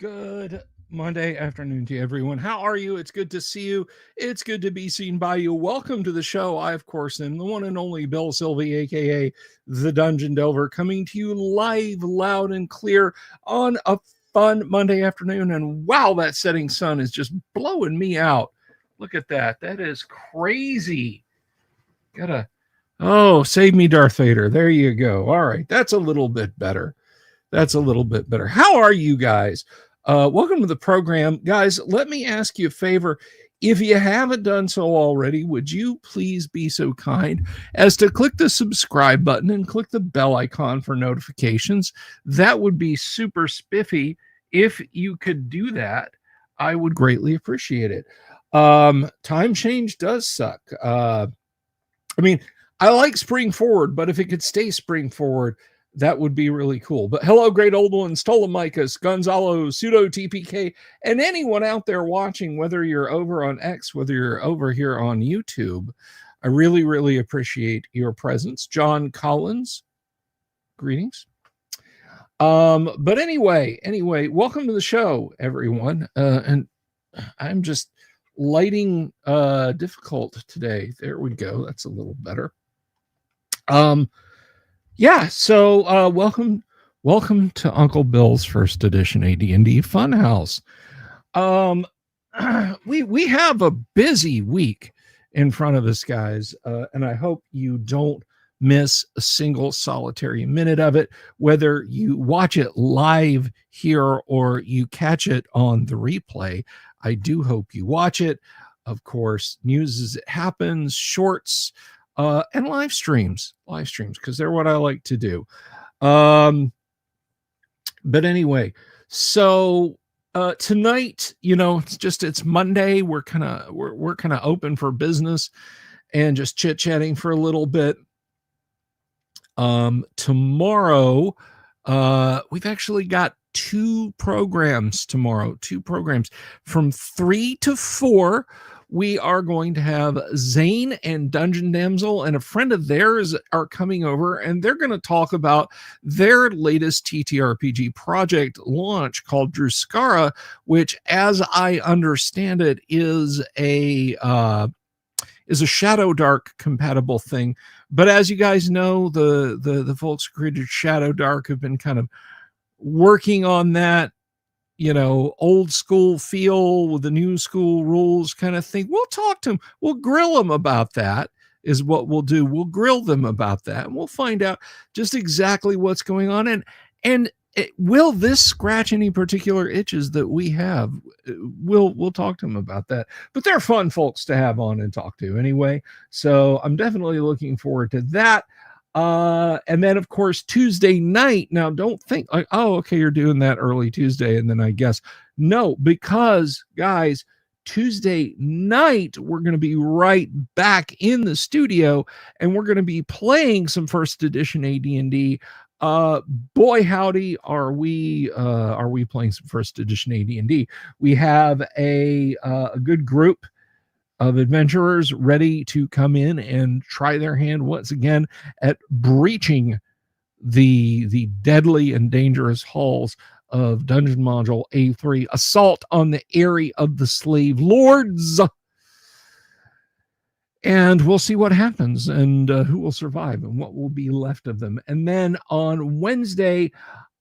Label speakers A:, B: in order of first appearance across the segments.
A: Good Monday afternoon to everyone. How are you? It's good to see you. It's good to be seen by you. Welcome to the show. I, of course, am the one and only Bill Sylvie, aka the Dungeon Delver, coming to you live, loud, and clear on a fun Monday afternoon. And wow, that setting sun is just blowing me out. Look at that. That is crazy. Save me, Darth Vader. There you go. All right. That's a little bit better. How are you guys? Welcome to the program. Guys, let me ask you a favor. If you haven't done so already, would you please be so kind as to click the subscribe button and click the bell icon for notifications? That would be super spiffy. If you could do that, I would greatly appreciate it. Time change does suck. I like spring forward, but if it could stay spring forward, that would be really cool. But hello, great old ones, Tolemicus, Gonzalo, Pseudo TPK, and anyone out there watching, whether you're over on X, whether you're over here on YouTube. I really, really appreciate your presence. John Collins, greetings. But anyway, welcome to the show, everyone. And I'm just lighting difficult today. There we go. That's a little better. So welcome to Uncle Bill's first edition AD&D Funhouse. We have a busy week in front of us, guys, and I hope you don't miss a single solitary minute of it, whether you watch it live here or you catch it on the replay. I do hope you watch it. Of course, news as it happens, shorts, and live streams, because they're what I like to do. But anyway, so tonight, it's Monday. We're kind of open for business and just chit-chatting for a little bit. Tomorrow, we've actually got two programs from 3 to 4. We are going to have Zane and Dungeon Damsel and a friend of theirs are coming over, and they're going to talk about their latest TTRPG project launch called Druscara, which, as I understand it, is a Shadow Dark compatible thing. But as you guys know, the folks who created Shadow Dark have been kind of working on that, old school feel with the new school rules kind of thing. We'll talk to them. We'll grill them about that is what we'll do. We'll grill them about that, and we'll find out just exactly what's going on. And will this scratch any particular itches that we have? We'll talk to them about that. But they're fun folks to have on and talk to anyway. So I'm definitely looking forward to that. And then of course Tuesday night. Now don't think like, oh, okay, you're doing that early Tuesday, and then I guess no, because guys, Tuesday night we're going to be right back in the studio, and we're going to be playing some first edition AD&D. Boy howdy, are we playing some first edition AD&D. We have a good group of adventurers ready to come in and try their hand once again at breaching the deadly and dangerous halls of Dungeon Module A3, assault on the Eyrie of the Slave Lords. And we'll see what happens and who will survive and what will be left of them. And then on Wednesday,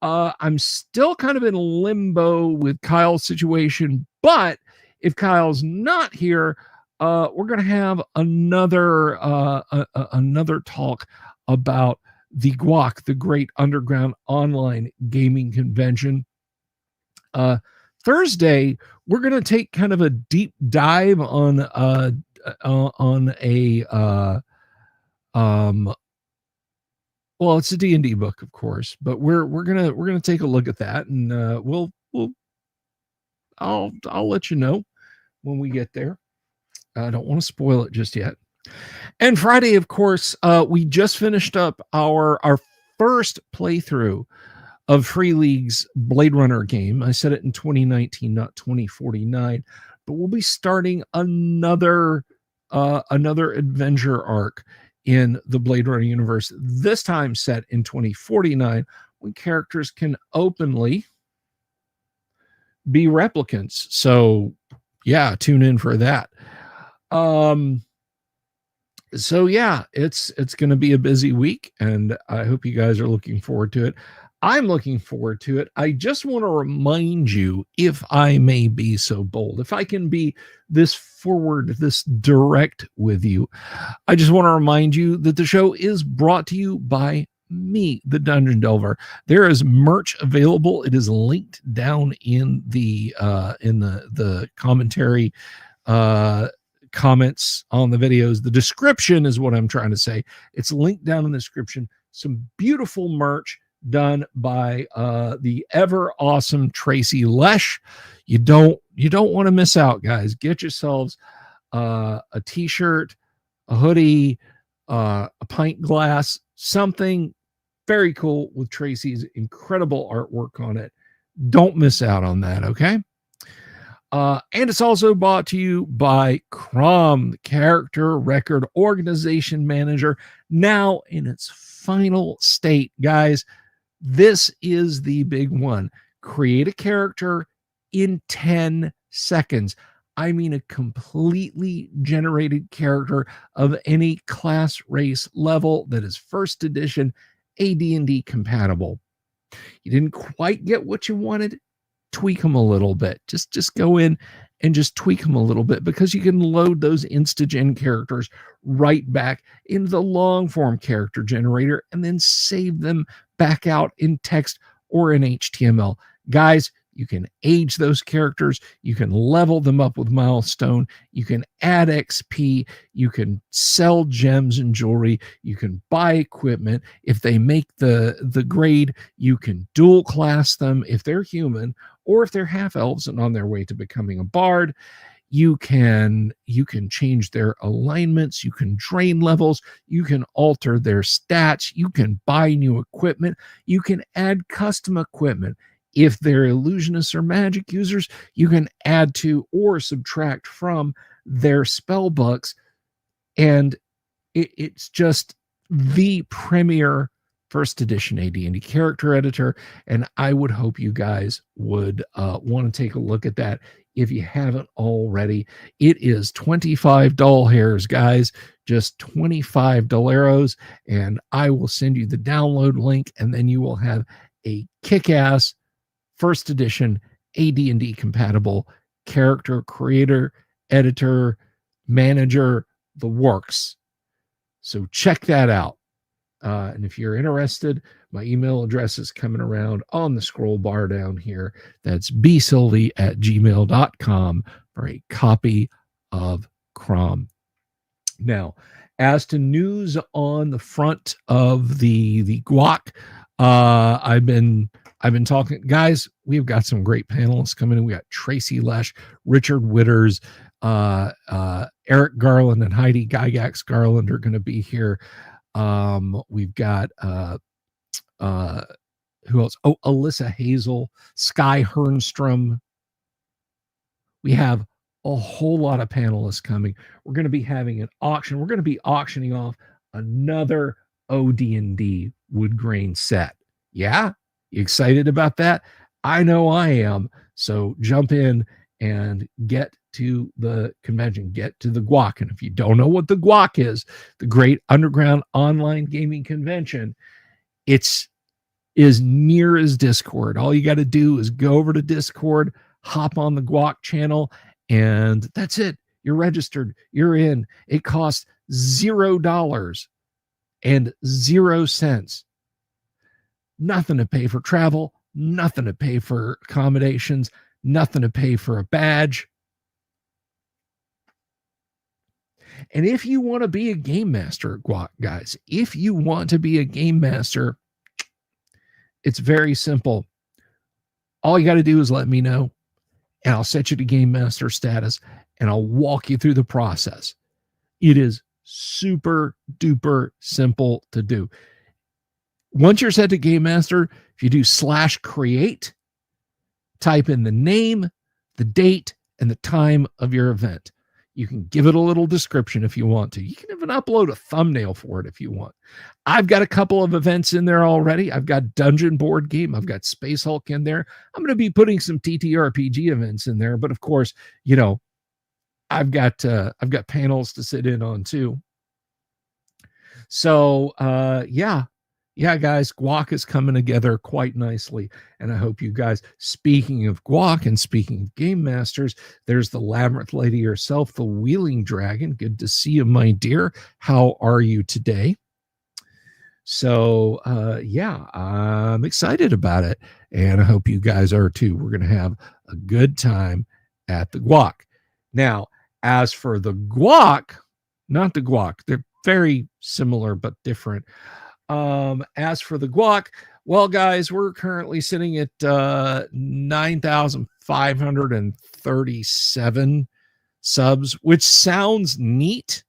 A: I'm still kind of in limbo with Kyle's situation, but if Kyle's not here, we're going to have another talk about the GWOC, the Great Underground Online Gaming Convention. Thursday, we're going to take kind of a deep dive on a it's a D&D book, of course, but we're gonna take a look at that, and I'll let you know when we get there. I don't want to spoil it just yet. And Friday, of course, we just finished up our first playthrough of Free League's Blade Runner game. I said it in 2019, not 2049, but we'll be starting another adventure arc in the Blade Runner universe, this time set in 2049, when characters can openly be replicants. So yeah, tune in for that. So yeah, it's going to be a busy week, and I hope you guys are looking forward to it. I'm looking forward to it. I just want to remind you, if I may be so bold, if I can be this forward, this direct with you, I just want to remind you that the show is brought to you by me, the Dungeon Delver. There is merch available. It is linked down in the commentary comments on the videos. The description is what I'm trying to say. It's linked down in the description. Some beautiful merch done by the ever awesome Tracy Lesh. You don't want to miss out, guys. Get yourselves a t-shirt, a hoodie, a pint glass, something very cool with Tracy's incredible artwork on it. Don't miss out on that, okay? And it's also brought to you by Crom, the Character Record Organization Manager, now in its final state. Guys, this is the big one. Create a character in 10 seconds. I mean, a completely generated character of any class, race, level that is first edition AD&D compatible. You didn't quite get what you wanted? Tweak them a little bit. Just go in and just tweak them a little bit, because you can load those Instagen characters right back into the long form character generator and then save them back out in text or in HTML. Guys, you can age those characters. You can level them up with milestone. You can add XP. You can sell gems and jewelry. You can buy equipment. If they make the grade, you can dual class them if they're human, or if they're half elves and on their way to becoming a bard. You can change their alignments. You can drain levels. You can alter their stats. You can buy new equipment. You can add custom equipment. If they're illusionists or magic users, you can add to or subtract from their spell books. And it's just the premier first edition AD&D character editor. And I would hope you guys would want to take a look at that if you haven't already. It is 25 doll hairs, guys, just 25 dollaros. And I will send you the download link, and then you will have a kick-ass first edition AD&D compatible character creator, editor, manager, the works. So check that out. And if you're interested, my email address is coming around on the scroll bar down here. That's bsylvie@gmail.com for a copy of Crom. Now, as to news on the front of the guac, I've been talking, guys. We've got some great panelists coming in. We got Tracy Lesh, Richard Witters, Eric Garland, and Heidi Gygax Garland are going to be here. We've got who else? Oh, Alyssa Hazel, Sky Hernstrom. We have a whole lot of panelists coming. We're going to be having an auction. We're going to be auctioning off another OD&D wood grain set. Yeah, you excited about that? I know I am. So jump in and get to the convention, get to the guac. And if you don't know what the guac is, the Great Underground Online Gaming Convention, it's as near as Discord. All you got to do is go over to Discord, hop on the guac channel, and that's it. You're registered. You're in. It costs $0 and 0 cents. Nothing to pay for travel, nothing to pay for accommodations, nothing to pay for a badge. And if you want to be a game master, guys, if you want to be a game master, it's very simple. All you got to do is let me know, and I'll set you to game master status, and I'll walk you through the process. It is super duper simple to do. Once you're set to game master, if you do /create, type in the name, the date, and the time of your event. You can give it a little description if you want to. You can even upload a thumbnail for it if you want. I've got a couple of events in there already. I've got Dungeon Board Game. I've got Space Hulk in there. I'm going to be putting some TTRPG events in there. But of course, I've got panels to sit in on too. So yeah, guys, guac is coming together quite nicely. And I hope you guys, speaking of guac and speaking of game masters, there's the Labyrinth Lady herself, the Wheeling Dragon. Good to see you, my dear. How are you today? So yeah, I'm excited about it. And I hope you guys are too. We're going to have a good time at the guac. Now, as for the guac, not the guac, they're very similar but different. As for the guac, well, guys, we're currently sitting at 9,537 subs, which sounds neat,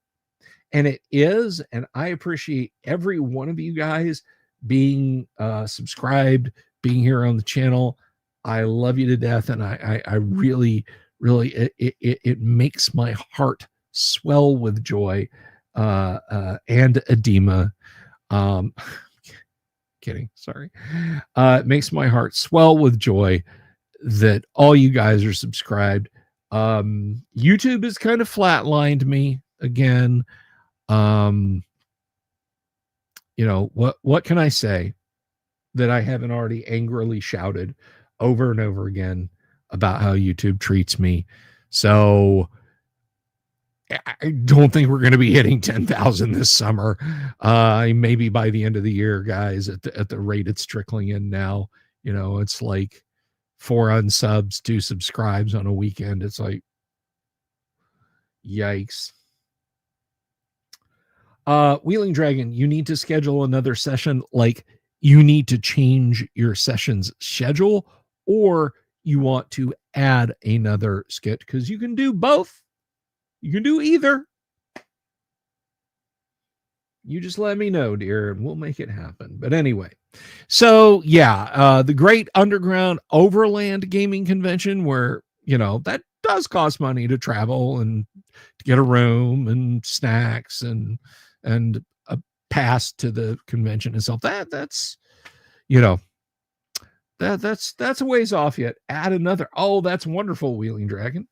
A: and it is. And I appreciate every one of you guys being subscribed, being here on the channel. I love you to death, and I really, really, it makes my heart swell with joy and edema. Kidding, sorry. It makes my heart swell with joy that all you guys are subscribed. YouTube has kind of flatlined me again. What can I say that I haven't already angrily shouted over and over again about how YouTube treats me? So I don't think we're going to be hitting 10,000 this summer. Maybe by the end of the year, guys, at the rate it's trickling in now, it's like 4 unsubs, 2 subscribes on a weekend. It's like, yikes. Wheeling Dragon, you need to schedule another session. Like, you need to change your session's schedule, or you want to add another skit, because you can do both. You can do either. You just let me know, dear, and we'll make it happen. But anyway, so yeah, the Great Underground Overland Gaming Convention, where, that does cost money to travel and to get a room and snacks and a pass to the convention itself. That's a ways off yet. Add another. Oh, that's wonderful, Wheeling Dragon.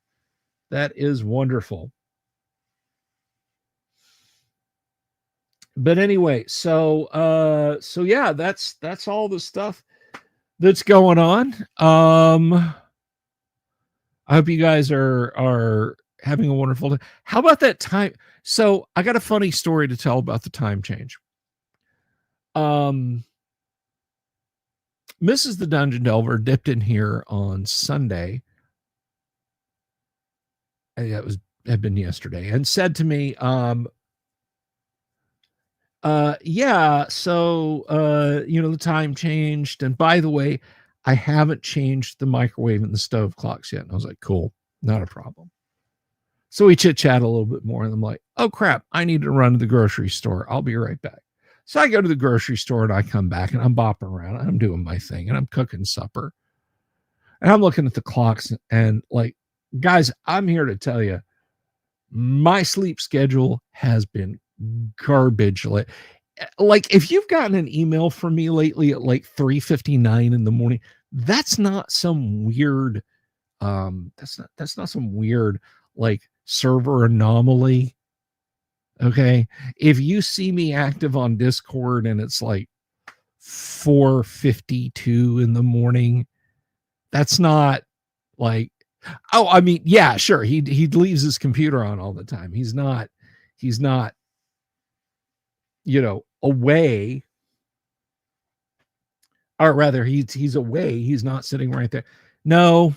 A: That is wonderful. But anyway, so yeah, that's all the stuff that's going on. I hope you guys are having a wonderful day. How about that time? So I got a funny story to tell about the time change. Mrs. the Dungeon Delver dipped in here on Sunday. That had been yesterday, and said to me, yeah, so the time changed, and by the way, I haven't changed the microwave and the stove clocks yet. And I was like, cool, not a problem. So we chit chat a little bit more, and I'm like, oh crap, I need to run to the grocery store. I'll be right back. So I go to the grocery store, and I come back, and I'm bopping around, and I'm doing my thing, and I'm cooking supper, and I'm looking at the clocks, and like, guys, I'm here to tell you, my sleep schedule has been garbage. Like, if you've gotten an email from me lately at like 3:59 in the morning, that's not some weird that's not some weird like server anomaly. Okay, if you see me active on Discord and it's like 4:52 in the morning, that's not like, oh, I mean, yeah, sure, he leaves his computer on all the time. He's not away, or rather he's away. He's not sitting right there. No,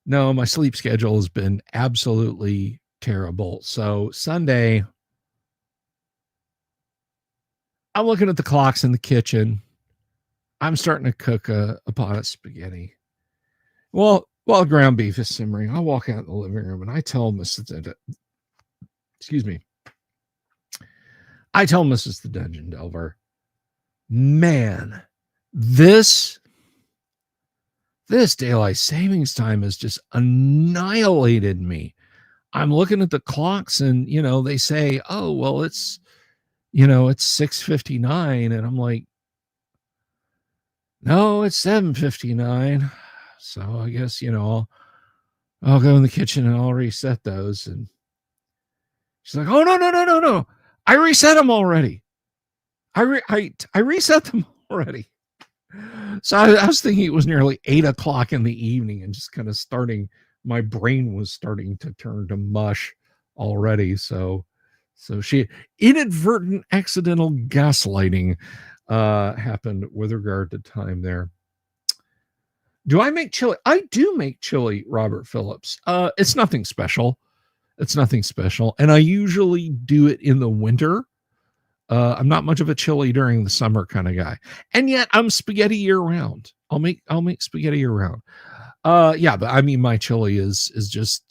A: my sleep schedule has been absolutely terrible. So Sunday, I'm looking at the clocks in the kitchen. I'm starting to cook a pot of spaghetti. Well, while ground beef is simmering, I walk out in the living room and I tell Mrs. the Dungeon Delver, man, this This daylight savings time has just annihilated me. I'm looking at the clocks and, they say, oh, well, it's 6:59. And I'm like, no, it's 7:59. So I guess, I'll go in the kitchen and I'll reset those. And she's like, oh, no. I reset them already. I reset them already. So I was thinking it was nearly 8:00 in the evening and just kind of my brain was starting to turn to mush already. So she inadvertent accidental gaslighting happened with regard to time there. Do I make chili? I do make chili, Robert Phillips. It's nothing special. And I usually do it in the winter. I'm not much of a chili during the summer kind of guy, and yet I'm spaghetti year round. I'll make spaghetti year round. Yeah, but I mean, my chili is just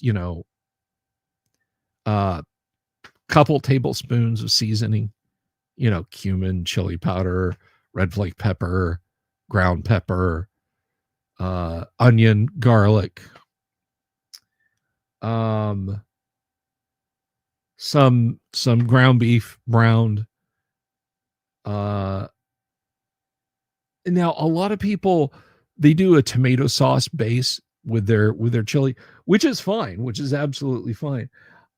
A: couple tablespoons of seasoning, cumin, chili powder, red flake pepper, ground pepper, onion, garlic, some ground beef browned. Now a lot of people, they do a tomato sauce base with their chili, which is fine, which is absolutely fine.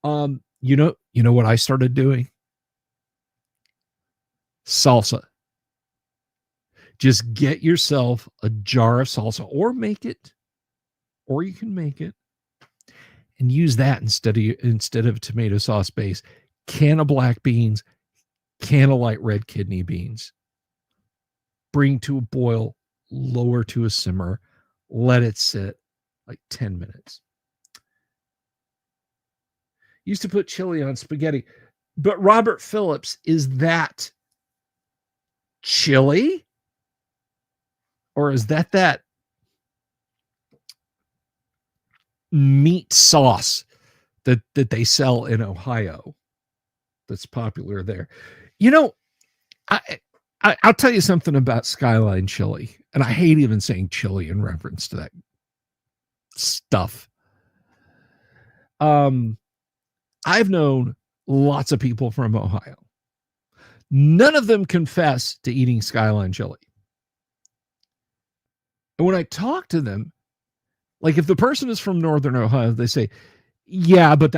A: You know what I started doing? Salsa. Just get yourself a jar of salsa, or you can make it and use that instead of tomato sauce base. Can of black beans, can of light red kidney beans. Bring to a boil, lower to a simmer, let it sit like 10 minutes. Used to put chili on spaghetti, but Robert Phillips, is that chili? Or is that meat sauce that they sell in Ohio that's popular there? I'll tell you something about Skyline chili, and I hate even saying chili in reference to that stuff. I've known lots of people from Ohio. None of them confess to eating Skyline chili. And when I talk to them, like if the person is from Northern Ohio, they say, yeah, but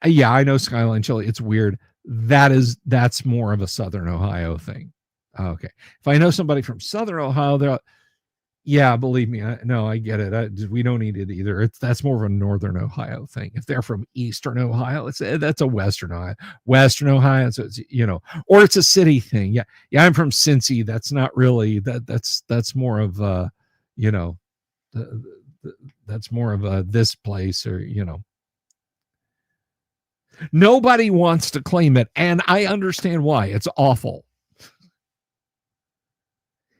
A: I know Skyline chili. It's weird. That's more of a Southern Ohio thing. Okay. If I know somebody from Southern Ohio, they're, yeah, believe me, I get it. We don't eat it either. That's more of a Northern Ohio thing. If they're from Eastern Ohio, that's a Western Ohio. So it's, or it's a city thing. Yeah. I'm from Cincy. That's not really that's more of that's more of this place, or nobody wants to claim it, and I understand why. It's awful.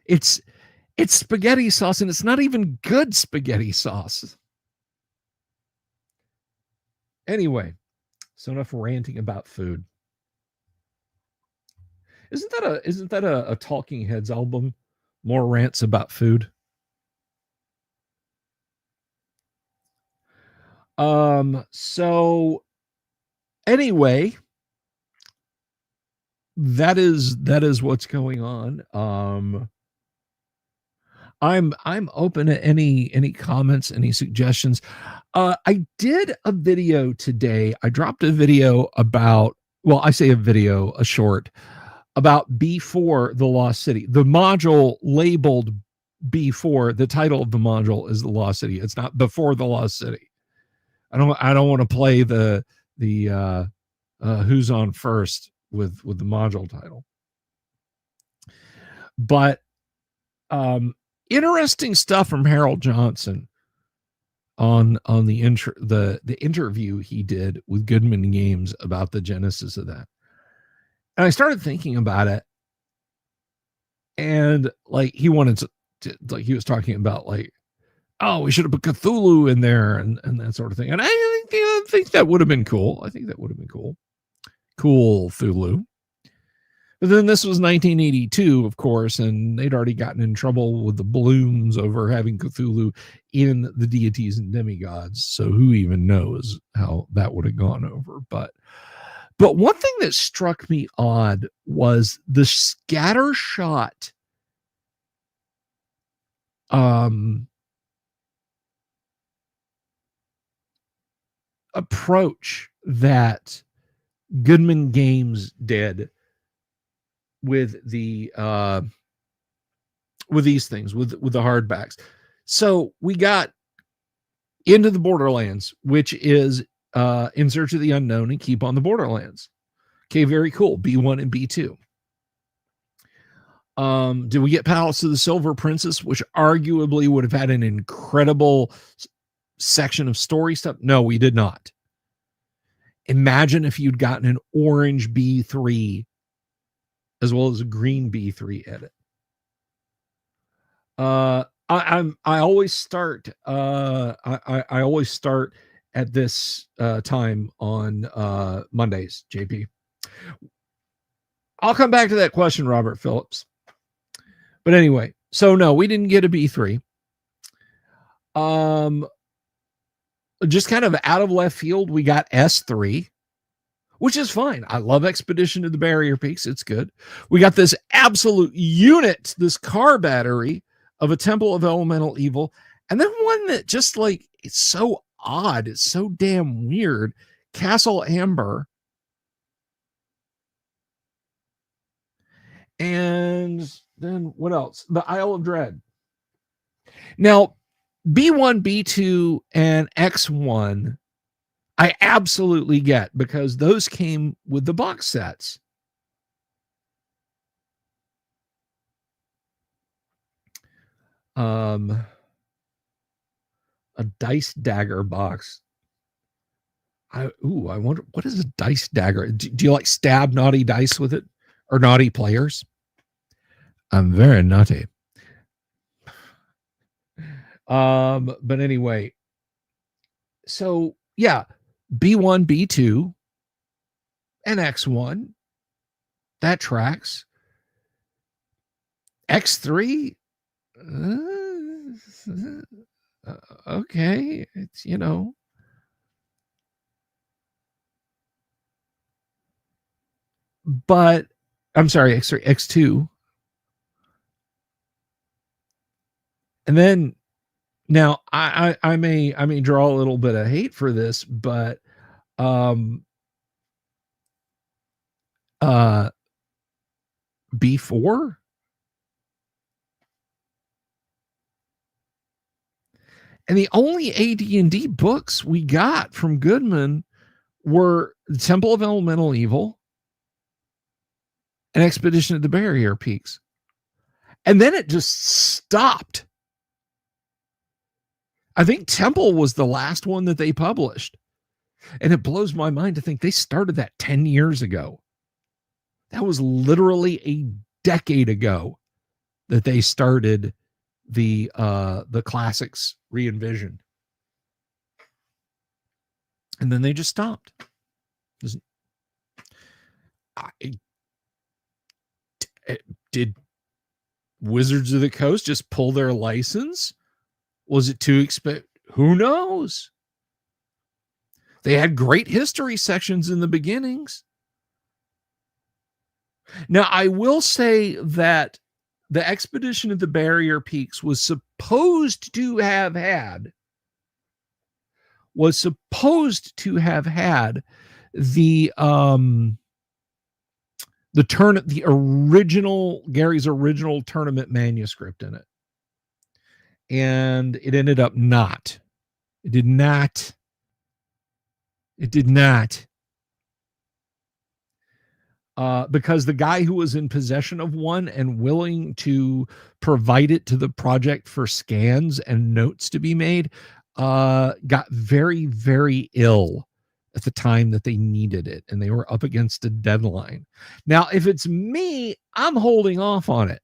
A: It's spaghetti sauce, and it's not even good spaghetti sauce. Anyway, so enough ranting about food. Isn't that a Talking Heads album? More rants about food. So anyway, that is what's going on. I'm open to any comments, any suggestions. I did a video today. I dropped a video about, well, I say a short about B4, the Lost City. The module labeled B4, the title of the module is the Lost City. It's not Before the Lost City. I don't want to play the who's on first with the module title. But interesting stuff from Harold Johnson on the interview he did with Goodman Games about the genesis of that. And I started thinking about it, and like he wanted to like he was talking about like, oh, we should have put Cthulhu in there and that sort of thing. And I think that would have been cool. I think that would have been cool. Cool Cthulhu. But then this was 1982, of course, and they'd already gotten in trouble with the Blooms over having Cthulhu in the deities and demigods. So who even knows how that would have gone over? But one thing that struck me odd was the scattershot approach that Goodman Games did with the with these things, with the hardbacks. So we got Into the Borderlands, which is In Search of the Unknown and Keep on the Borderlands. Okay, very cool. B1 and B2. Did we get Palace of the Silver Princess, which arguably would have had an incredible section of story stuff? No, we did not. Imagine if you'd gotten an orange B3 as well as a green B3 edit. I always start I always start at this time on Mondays, JP. I'll come back to that question, Robert Phillips. But anyway, so no, we didn't get a B3. Just kind of out of left field, we got S3, which is fine. I love Expedition to the Barrier Peaks. It's good. We got this absolute unit, this car battery of a Temple of Elemental Evil. And then one that just like, it's so odd. It's so damn weird. Castle Amber. And then what else? The Isle of Dread. Now, B1, B2, and X1, I absolutely get because those came with the box sets. A dice dagger box. I wonder, what is a dice dagger? Do you like stab naughty dice with it or naughty players? I'm very naughty. But anyway, so yeah, B1, B2, and X1, that tracks. X3, okay, it's, you know. But I'm sorry, X3, X2. And then now I may draw a little bit of hate for this, but B4, and the only AD&D books we got from Goodman were the Temple of Elemental Evil and Expedition to the Barrier Peaks. And then it just stopped. I think Temple was the last one that they published. And it blows my mind to think they started that 10 years ago. That was literally a decade ago that they started the classics re-envisioned. And then they just stopped. Did Wizards of the Coast just pull their license? Was it too expensive? Who knows? They had great history sections in the beginnings. Now, I will say that the Expedition of the Barrier Peaks was supposed to have had the original Gary's original tournament manuscript in it. And it ended up not. It did not. Because the guy who was in possession of one and willing to provide it to the project for scans and notes to be made got very, very ill at the time that they needed it, and they were up against a deadline. Now, if it's me, I'm holding off on it.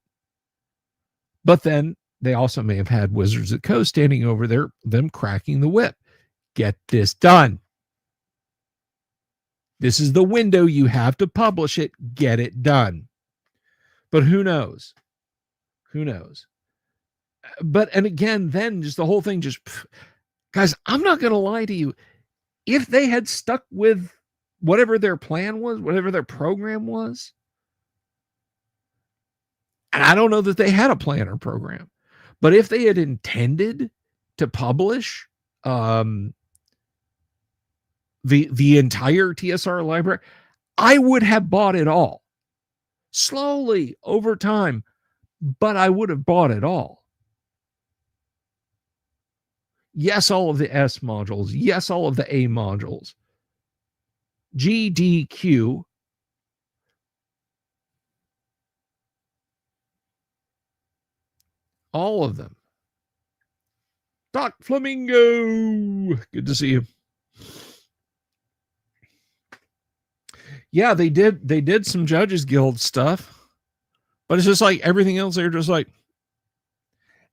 A: But then they also may have had Wizards of the Coast standing over there, them cracking the whip. Get this done. This is the window you have to publish it. Get it done. But who knows? Who knows? But, and again, then just the whole thing just, guys, I'm not going to lie to you. If they had stuck with whatever their plan was, whatever their program was, and I don't know that they had a plan or program, but if they had intended to publish the entire TSR library, I would have bought it all slowly over time, but I would have bought it all. Yes, all of the S modules. Yes, all of the A modules. GDQ. All of them. Doc Flamingo. Good to see you. Yeah, they did some Judges Guild stuff, but it's just like everything else. They're just like,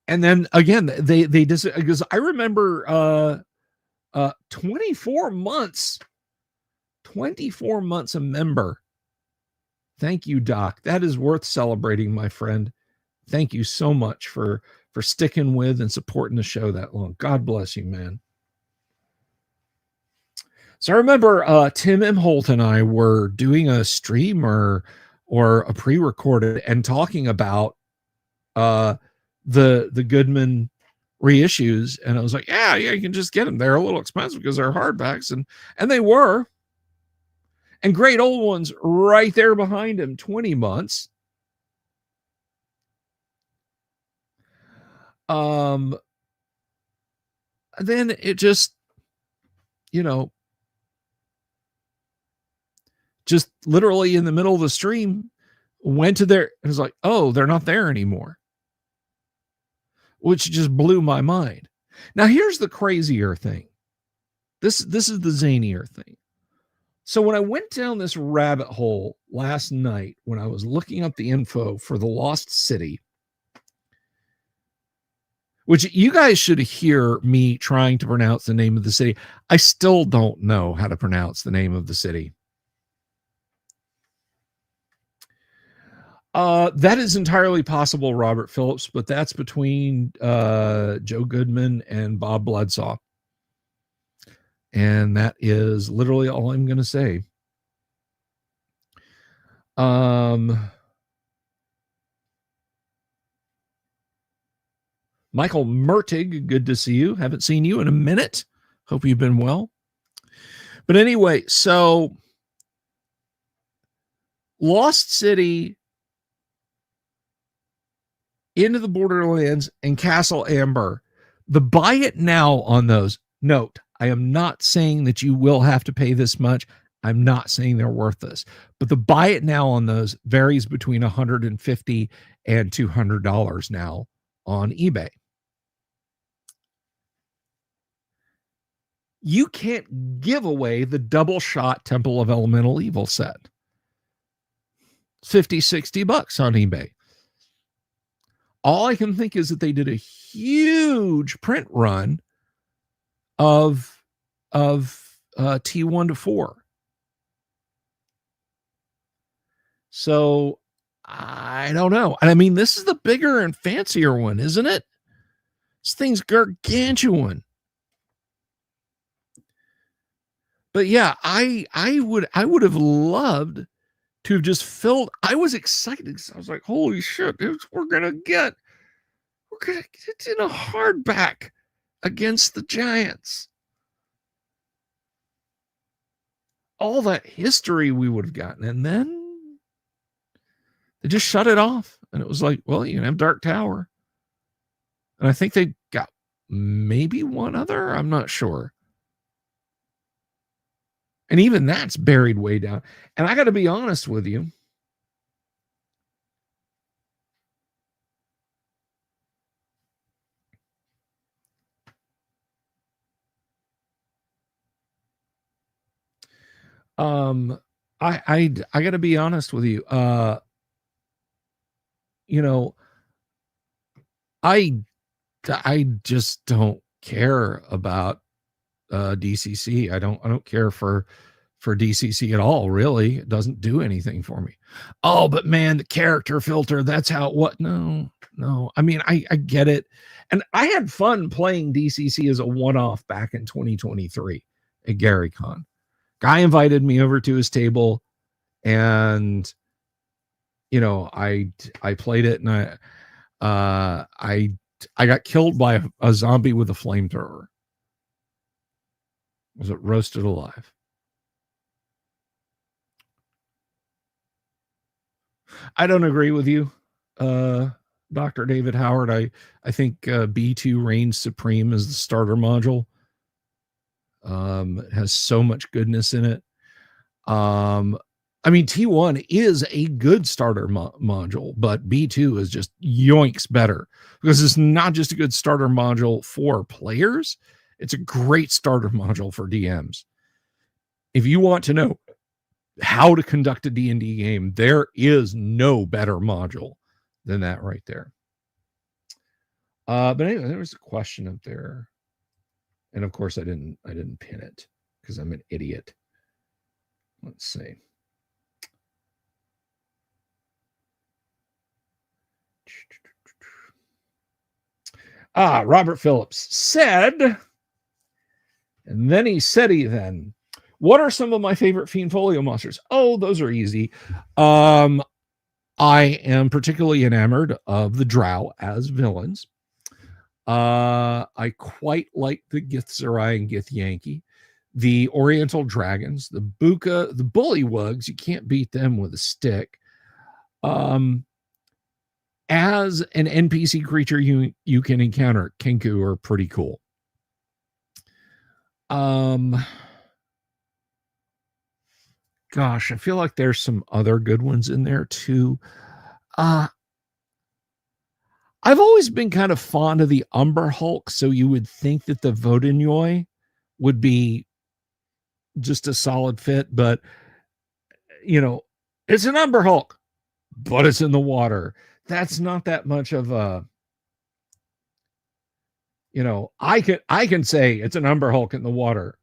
A: and then again, they just, because I remember 24 months a member. Thank you, Doc. That is worth celebrating, my friend. Thank you so much for sticking with and supporting the show that long. God bless you, man. So I remember Tim M. Holt and I were doing a stream or a pre-recorded and talking about the Goodman reissues, and I was like, yeah, you can just get them. They're a little expensive because they're hardbacks, and they were. And great old ones right there behind him, 20 months. Then it just, just literally in the middle of the stream went to there. It was like, oh, they're not there anymore, which just blew my mind. Now here's the crazier thing. This is the zanier thing. So when I went down this rabbit hole last night, when I was looking up the info for the Lost City, which you guys should hear me trying to pronounce the name of the city. I still don't know how to pronounce the name of the city. That is entirely possible, Robert Phillips, but that's between Joe Goodman and Bob Bledsaw. And that is literally all I'm going to say. Michael Mertig, good to see you. Haven't seen you in a minute. Hope you've been well. But anyway, so Lost City, Into the Borderlands, and Castle Amber, the buy it now on those. Note, I am not saying that you will have to pay this much. I'm not saying they're worth this, but the buy it now on those varies between $150 and $200 now on eBay. You can't give away the double shot Temple of Elemental Evil set. $50-$60 on eBay. All I can think is that they did a huge print run of T1 to 4. So I don't know. And I mean, this is the bigger and fancier one, isn't it? This thing's gargantuan. But yeah, I would have loved to have just filled. I was excited. I was like, holy shit, we're gonna get it in a hardback against the Giants. All that history we would have gotten, and then they just shut it off, and it was like, well, you can have Dark Tower, and I think they got maybe one other. I'm not sure. And even that's buried way down. And I got to be honest with you. I got to be honest with you. I just don't care about DCC. I don't care for for DCC at all, really. It doesn't do anything for me. Oh, but man, the character filter, that's how what no, no. I mean, I get it. And I had fun playing DCC as a one-off back in 2023 at GaryCon. Guy invited me over to his table, and I played it, and I got killed by a zombie with a flamethrower. Was it roasted alive? I don't agree with you, Dr. David Howard. I think B2 reigns supreme as the starter module. It has so much goodness in it. I mean, T1 is a good starter module, but B2 is just yoinks better because it's not just a good starter module for players. It's a great starter module for DMs. If you want to know how to conduct a D&D game, there is no better module than that right there. But anyway, there was a question up there, and of course I didn't pin it because I'm an idiot. Let's see. Robert Phillips said, and then he said what are some of my favorite Fiend Folio monsters? Oh, those are easy. I am particularly enamored of the Drow as villains. I quite like the Githzerai and Githyanki. The Oriental Dragons, the Buka, the Bullywugs, you can't beat them with a stick. As an NPC creature you can encounter, Kenku are pretty cool. Gosh, I feel like there's some other good ones in there too. I've always been kind of fond of the Umber Hulk, so you would think that the Vodinoi would be just a solid fit, but it's an Umber Hulk, but it's in the water. That's not that much of a, I can say it's an Umber Hulk in the water.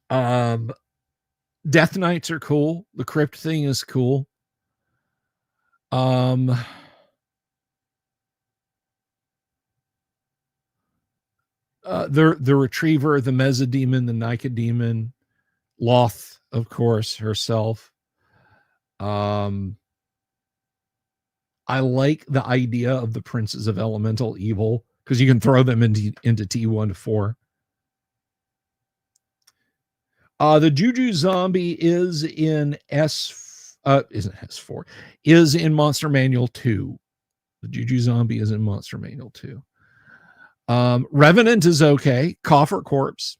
A: Death Knights are cool. The Crypt thing is cool. The Retriever, the Mezzademon, the Nycademon, Loth, of course, herself. I like the idea of the Princes of Elemental Evil because you can throw them into T1 to 4. The Juju Zombie is in isn't S4, is in Monster Manual 2. The Juju Zombie is in Monster Manual 2. Revenant is okay. Coffer Corpse.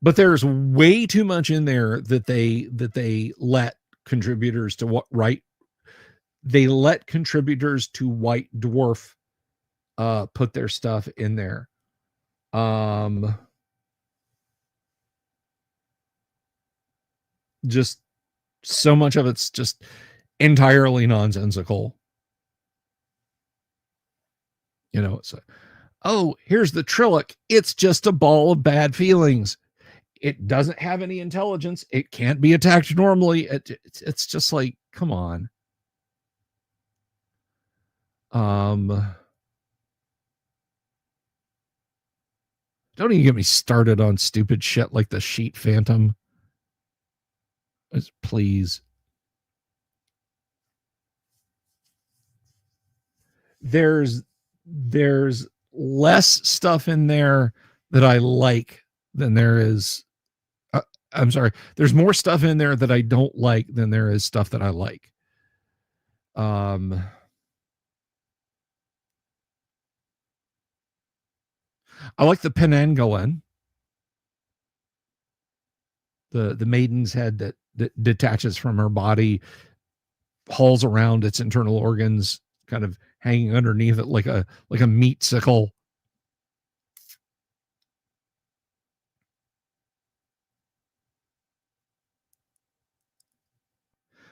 A: But there's way too much in there that they let contributors to they let contributors to White Dwarf put their stuff in there. Just so much of it's just entirely nonsensical. It's like, oh, here's the Trillic. It's just a ball of bad feelings. It doesn't have any intelligence. It can't be attacked normally. It's just like, come on. Don't even get me started on stupid shit like the Sheet Phantom. Please. There's less stuff in there that I like than there is. I'm sorry. There's more stuff in there that I don't like than there is stuff that I like. I like the Penanggalan, the maiden's head that detaches from her body, hauls around its internal organs, kind of hanging underneath it like a meat sickle.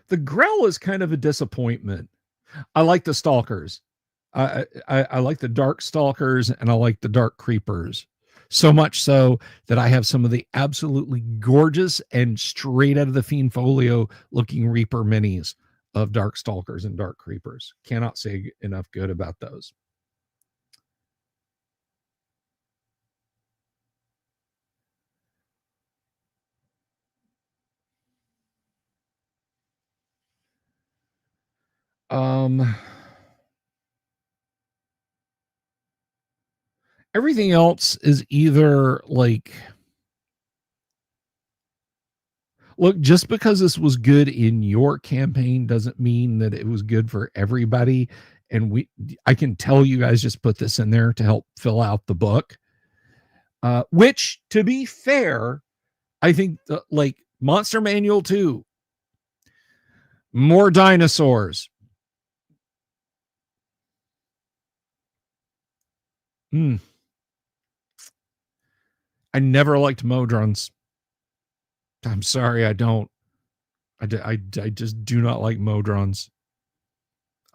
A: The Grell is kind of a disappointment. I like the Stalkers. I like the dark stalkers and I like the dark creepers. So much so that I have some of the absolutely gorgeous and straight out of the Fiend Folio looking Reaper minis of dark stalkers and dark creepers. Cannot say enough good about those. Um, Everything else is either like, look, just because this was good in your campaign doesn't mean that it was good for everybody. And I can tell you guys just put this in there to help fill out the book. Which, to be fair, I think like Monster Manual 2, more dinosaurs. Mm, I never liked Modrons. I'm sorry, I don't. I just do not like Modrons.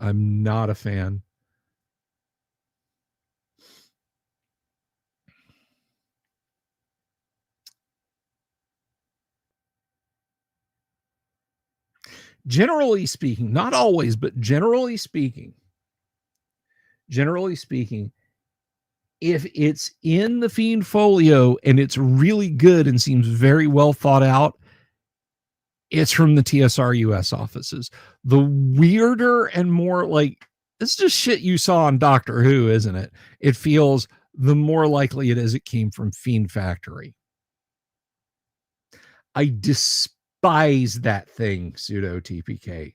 A: I'm not a fan. Generally speaking, not always, but generally speaking, if it's in the Fiend Folio and it's really good and seems very well thought out, it's from the TSR US offices. The weirder and more like, it's just shit you saw on Doctor Who, isn't it? It feels, the more likely it is it came from Fiend Factory. I despise that thing, pseudo TPK.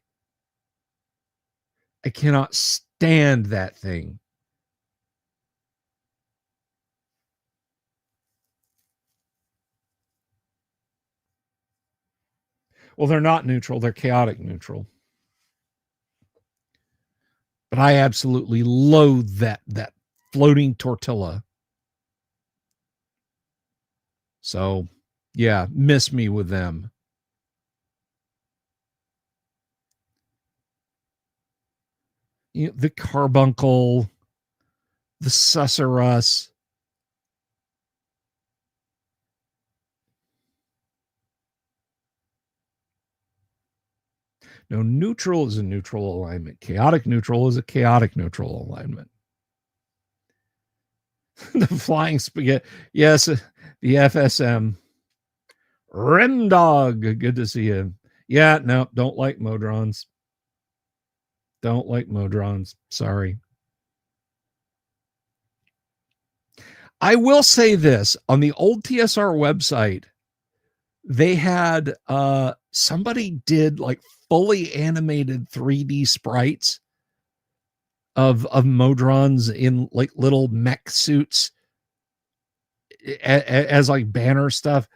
A: I cannot stand that thing. Well, they're not neutral, they're chaotic neutral. But I absolutely loathe that floating tortilla. So, yeah, miss me with them. You know, the carbuncle, the susurrus. No, neutral is a neutral alignment. Chaotic neutral is a chaotic neutral alignment. The flying spaghetti. Yes, the FSM. Rim Dog. Good to see you. Yeah, no, don't like Modrons. Don't like Modrons. Sorry. I will say this, on the old TSR website, they had somebody did like fully animated 3D sprites of Modrons in like little mech suits as like banner stuff.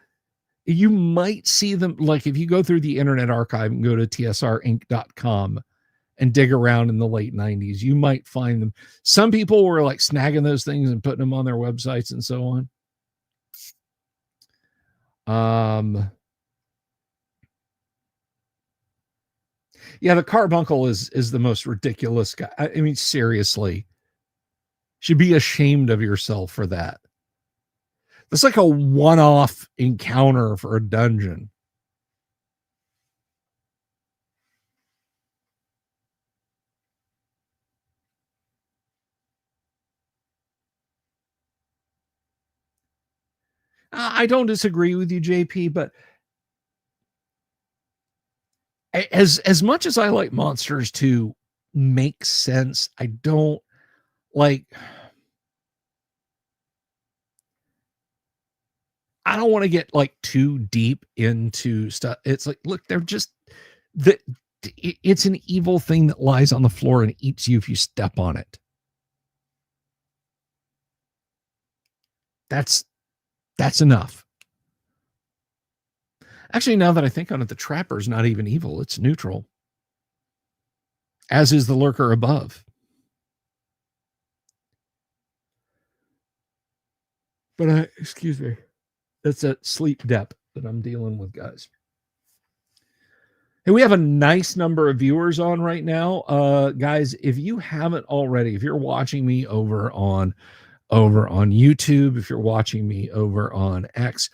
A: You might see them, like if you go through the Internet Archive and go to tsrinc.com and dig around in the late 90s, you might find them. Some people were like snagging those things and putting them on their websites and so on. Yeah, the carbuncle is the most ridiculous guy. I mean, seriously, should be ashamed of yourself for that. That's like a one-off encounter for a dungeon. I don't disagree with you, JP, but as much as I like monsters to make sense, I don't like. I don't want to get like too deep into stuff. It's like, look, they're just the. It's an evil thing that lies on the floor and eats you if you step on it. That's enough. Actually, now that I think on it, the trapper's not even evil. It's neutral. As is the lurker above. But excuse me. That's a sleep depth that I'm dealing with, guys. Hey, we have a nice number of viewers on right now. Guys, if you haven't already, if you're watching me over on YouTube, if you're watching me over on X,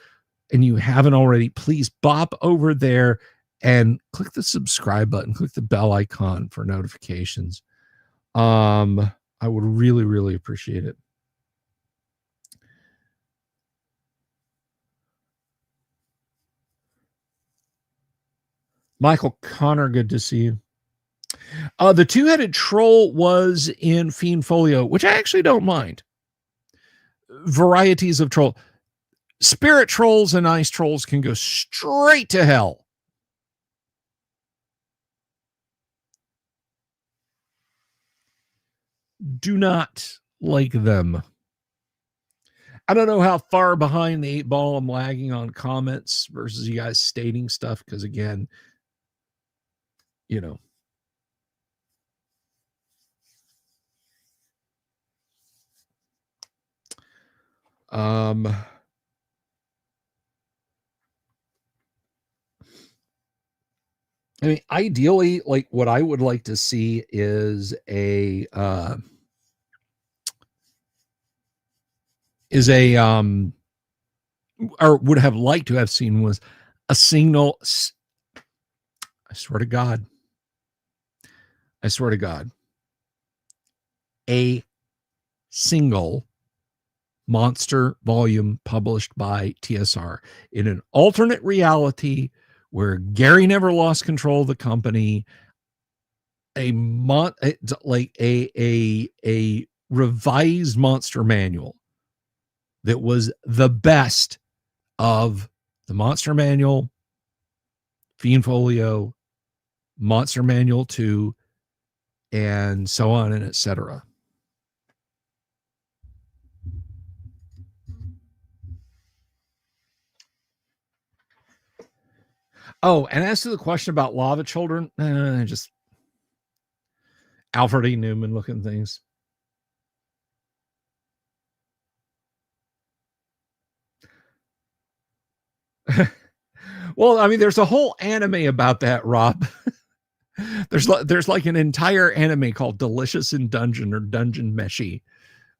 A: and you haven't already, please bop over there and click the subscribe button, click the bell icon for notifications. I would really, really appreciate it. Michael Connor, good to see you. The two-headed troll was in Fiend Folio, which I actually don't mind. Varieties of troll. Spirit trolls and ice trolls can go straight to hell. Do not like them. I don't know how far behind the 8 ball I'm lagging on comments versus you guys stating stuff, because again, you know. I mean, ideally, like what I would like to see is or would have liked to have seen was a signal. I swear to God, a single monster volume published by TSR in an alternate reality where Gary never lost control of the company. A revised monster manual that was the best of the monster manual, Fiend Folio, Monster Manual 2, and so on and etc. Oh, and as to the question about Lava Children, just Alfred E. Newman looking things. Well, I mean, there's a whole anime about that, Rob. There's like an entire anime called Delicious in Dungeon or Dungeon Meshi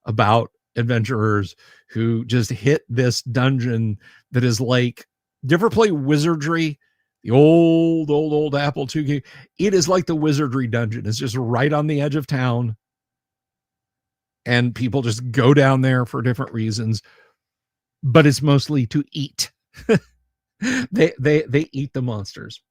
A: about adventurers who just hit this dungeon that is like, do you ever play Wizardry? The old Apple II game. It is like the Wizardry dungeon. It's just right on the edge of town. And people just go down there for different reasons. But it's mostly to eat. They eat the monsters.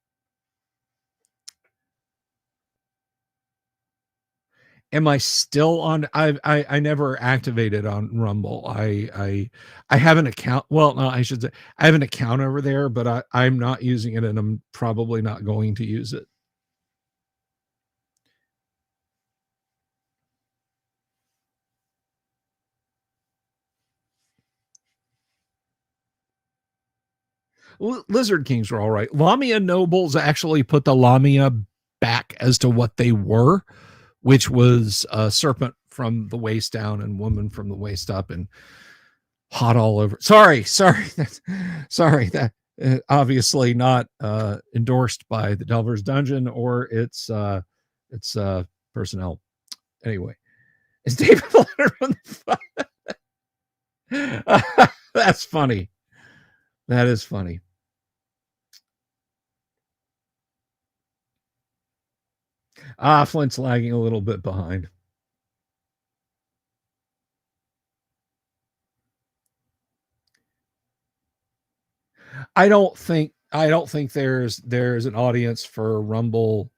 A: Am I still on? I never activated on Rumble. I have an account. Well, no, I should say I have an account over there, but I'm not using it, and I'm probably not going to use it. Lizard Kings were all right. Lamia nobles actually put the Lamia back as to what they were, which was a serpent from the waist down and woman from the waist up and hot all over. Sorry. That obviously not endorsed by the Delver's Dungeon or its personnel. Anyway, is David Letterman? That's funny. That is funny. Flint's lagging a little bit behind. I don't think there's an audience for Rumble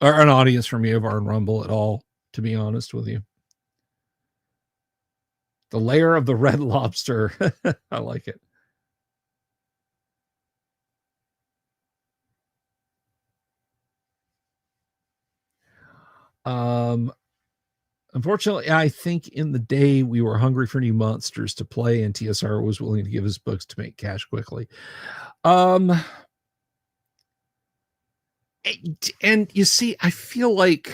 A: or an audience for Meovar and Rumble at all, to be honest with you. The layer of the red lobster. I like it. Unfortunately, I think in the day we were hungry for new monsters to play, and TSR was willing to give us books to make cash quickly. And you see, I feel like,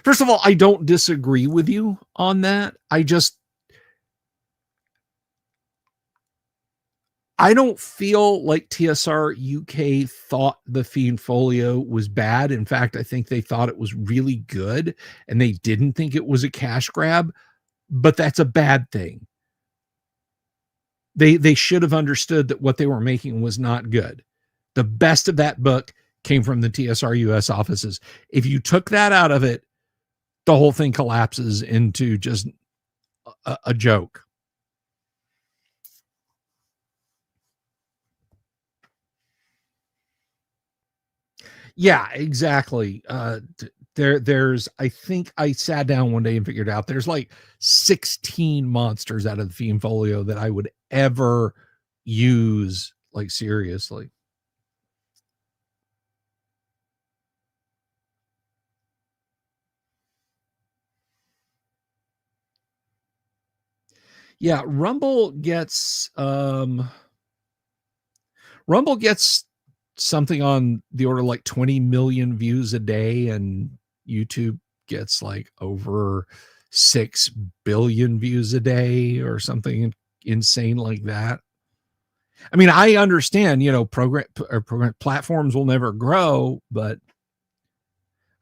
A: first of all, I don't disagree with you on that. I don't feel like TSR UK thought the Fiend Folio was bad. In fact, I think they thought it was really good and they didn't think it was a cash grab, but that's a bad thing. They should have understood that what they were making was not good. The best of that book came from the TSR US offices. If you took that out of it, the whole thing collapses into just a joke. Yeah, exactly. There's I think I sat down one day and figured out there's like 16 monsters out of the Fiend Folio that I would ever use, like, seriously. Yeah, Rumble gets something on the order like 20 million views a day, and YouTube gets like over 6 billion views a day or something insane like that. I mean, I understand, program platforms will never grow, but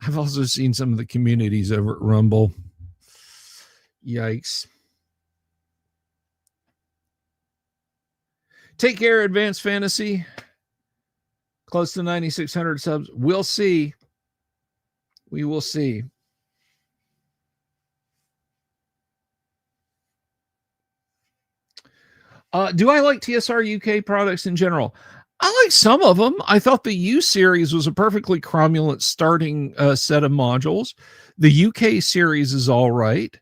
A: I've also seen some of the communities over at Rumble. Yikes. Take care, Advanced Fantasy. Close to 9,600 subs. We'll see. We will see. Do I like TSR UK products in general? I like some of them. I thought the U series was a perfectly cromulent starting set of modules. The UK series is all right.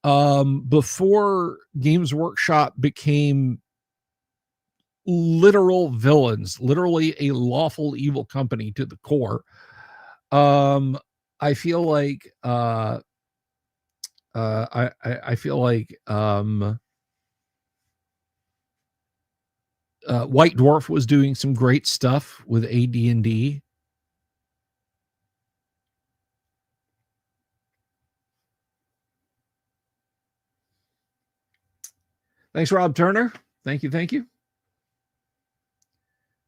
A: Before Games Workshop became literal villains, literally a lawful evil company to the core, I feel like I feel like White Dwarf was doing some great stuff with AD&D. Thanks, Rob Turner. Thank you. Thank you.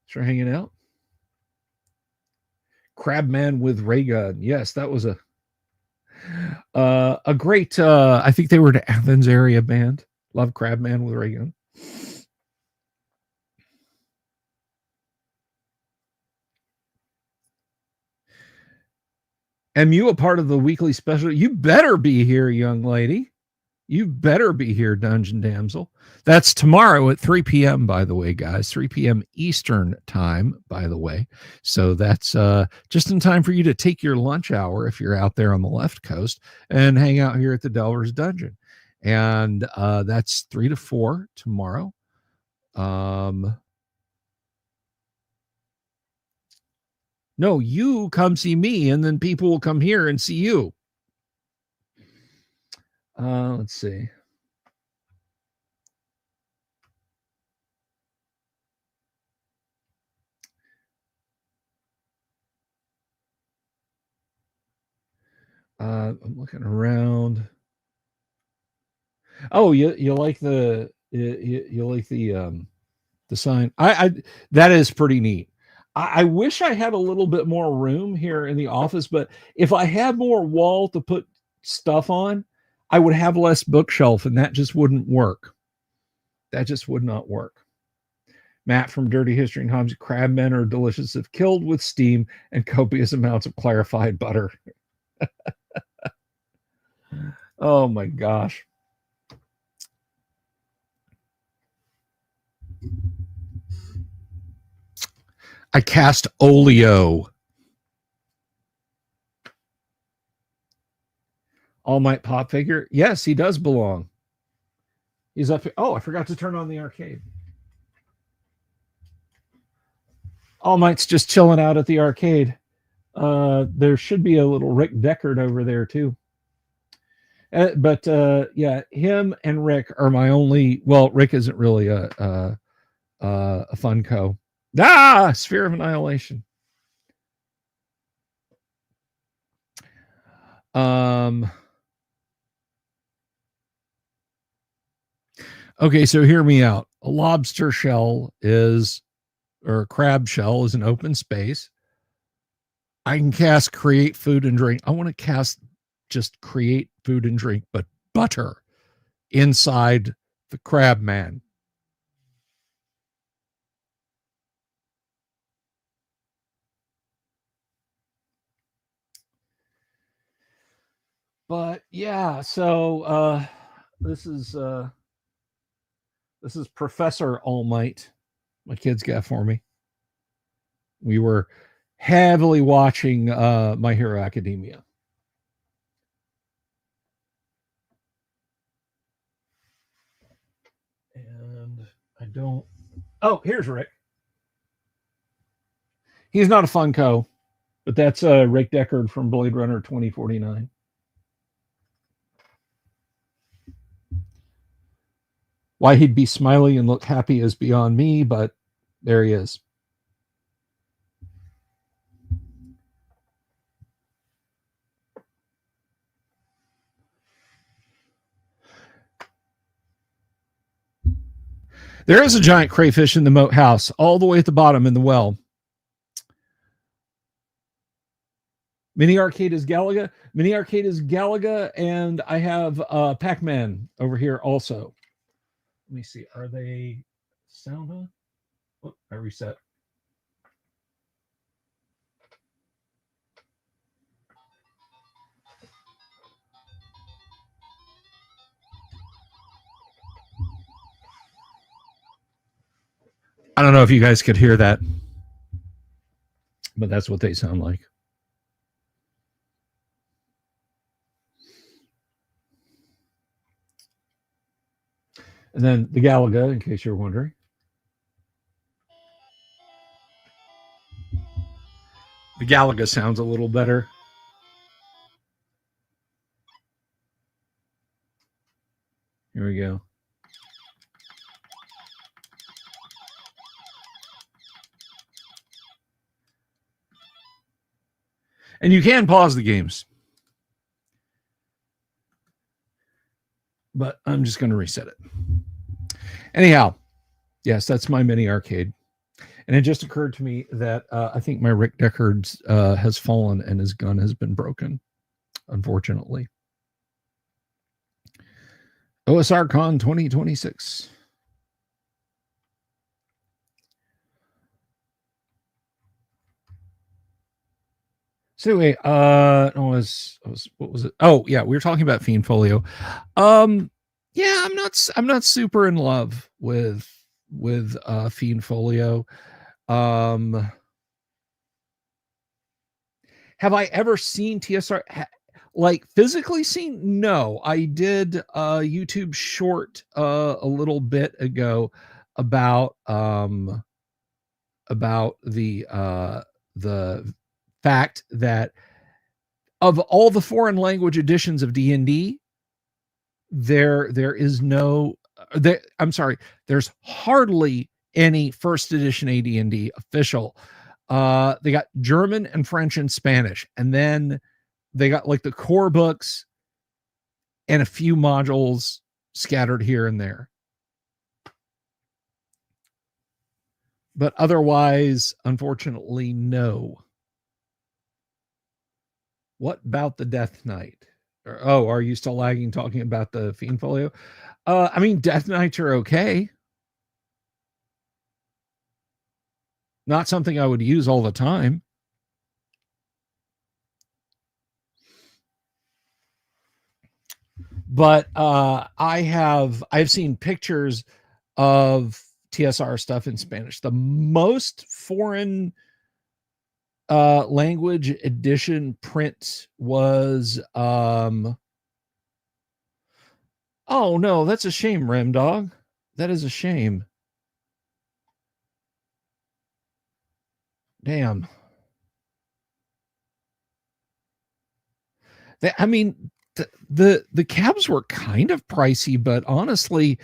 A: Thanks for hanging out. Crabman with Ray Gun. Yes, that was a great. I think they were an Athens area band. Love Crabman with Ray Gun. Am you a part of the weekly special? You better be here, young lady. You better be here, Dungeon Damsel. That's tomorrow at 3 p.m., by the way, guys. 3 p.m. Eastern time, by the way. So that's just in time for you to take your lunch hour if you're out there on the left coast and hang out here at the Delver's Dungeon. And that's 3 to 4 tomorrow. No, you come see me, and then people will come here and see you. Let's see. I'm looking around. Oh, you like you like the sign? I that is pretty neat. I wish I had a little bit more room here in the office, but if I had more wall to put stuff on, I would have less bookshelf, and that just wouldn't work. That just would not work. Matt from Dirty History and Hobs, crabmen are delicious if killed with steam and copious amounts of clarified butter. Oh my gosh. I cast Olio. All Might pop figure. Yes, he does belong. He's up here. Oh, I forgot to turn on the arcade. All Might's just chilling out at the arcade. There should be a little Rick Deckard over there too. But yeah, him and Rick are my only. Well, Rick isn't really a Funko. Sphere of Annihilation. Okay, so hear me out. A lobster shell is, or a crab shell is an open space. I can cast create food and drink. I want to cast just create food and drink, but butter inside the crab man. But yeah, so this is Professor All Might. My kids got for me. We were heavily watching My Hero Academia. And I don't. Oh, here's Rick. He's not a Funko, but that's Rick Deckard from Blade Runner 2049. Why he'd be smiling and look happy is beyond me, but there he is. There is a giant crayfish in the moat house, all the way at the bottom in the well. Mini Arcade is Galaga. Mini Arcade is Galaga, and I have Pac-Man over here also. Let me see. Are they sound on? Oh, I reset. I don't know if you guys could hear that, but that's what they sound like. And then the Galaga, in case you're wondering. The Galaga sounds a little better. Here we go. And you can pause the games. But I'm just going to reset it. Anyhow, yes, that's my mini arcade. And it just occurred to me that I think my Rick Deckard has fallen and his gun has been broken, unfortunately. OSR Con 2026. So anyway, what was it? Oh yeah, we were talking about Fiend Folio. Yeah, I'm not super in love with Fiend Folio. Have I ever seen TSR? Like physically seen? No, I did a YouTube short a little bit ago about the fact that of all the foreign language editions of D&D, there is no there's hardly any first edition AD&D official. They got German and French and Spanish, and then they got like the core books and a few modules scattered here and there. But otherwise, unfortunately, no. What about the Death Knight? Oh, are you still lagging talking about the Fiend Folio? I mean, Death Knights are okay. Not something I would use all the time. But I've seen pictures of TSR stuff in Spanish. The most foreign language edition print was oh no, that's a shame, Rem Dog. That is a shame. Damn. I mean, the cabs were kind of pricey, but honestly,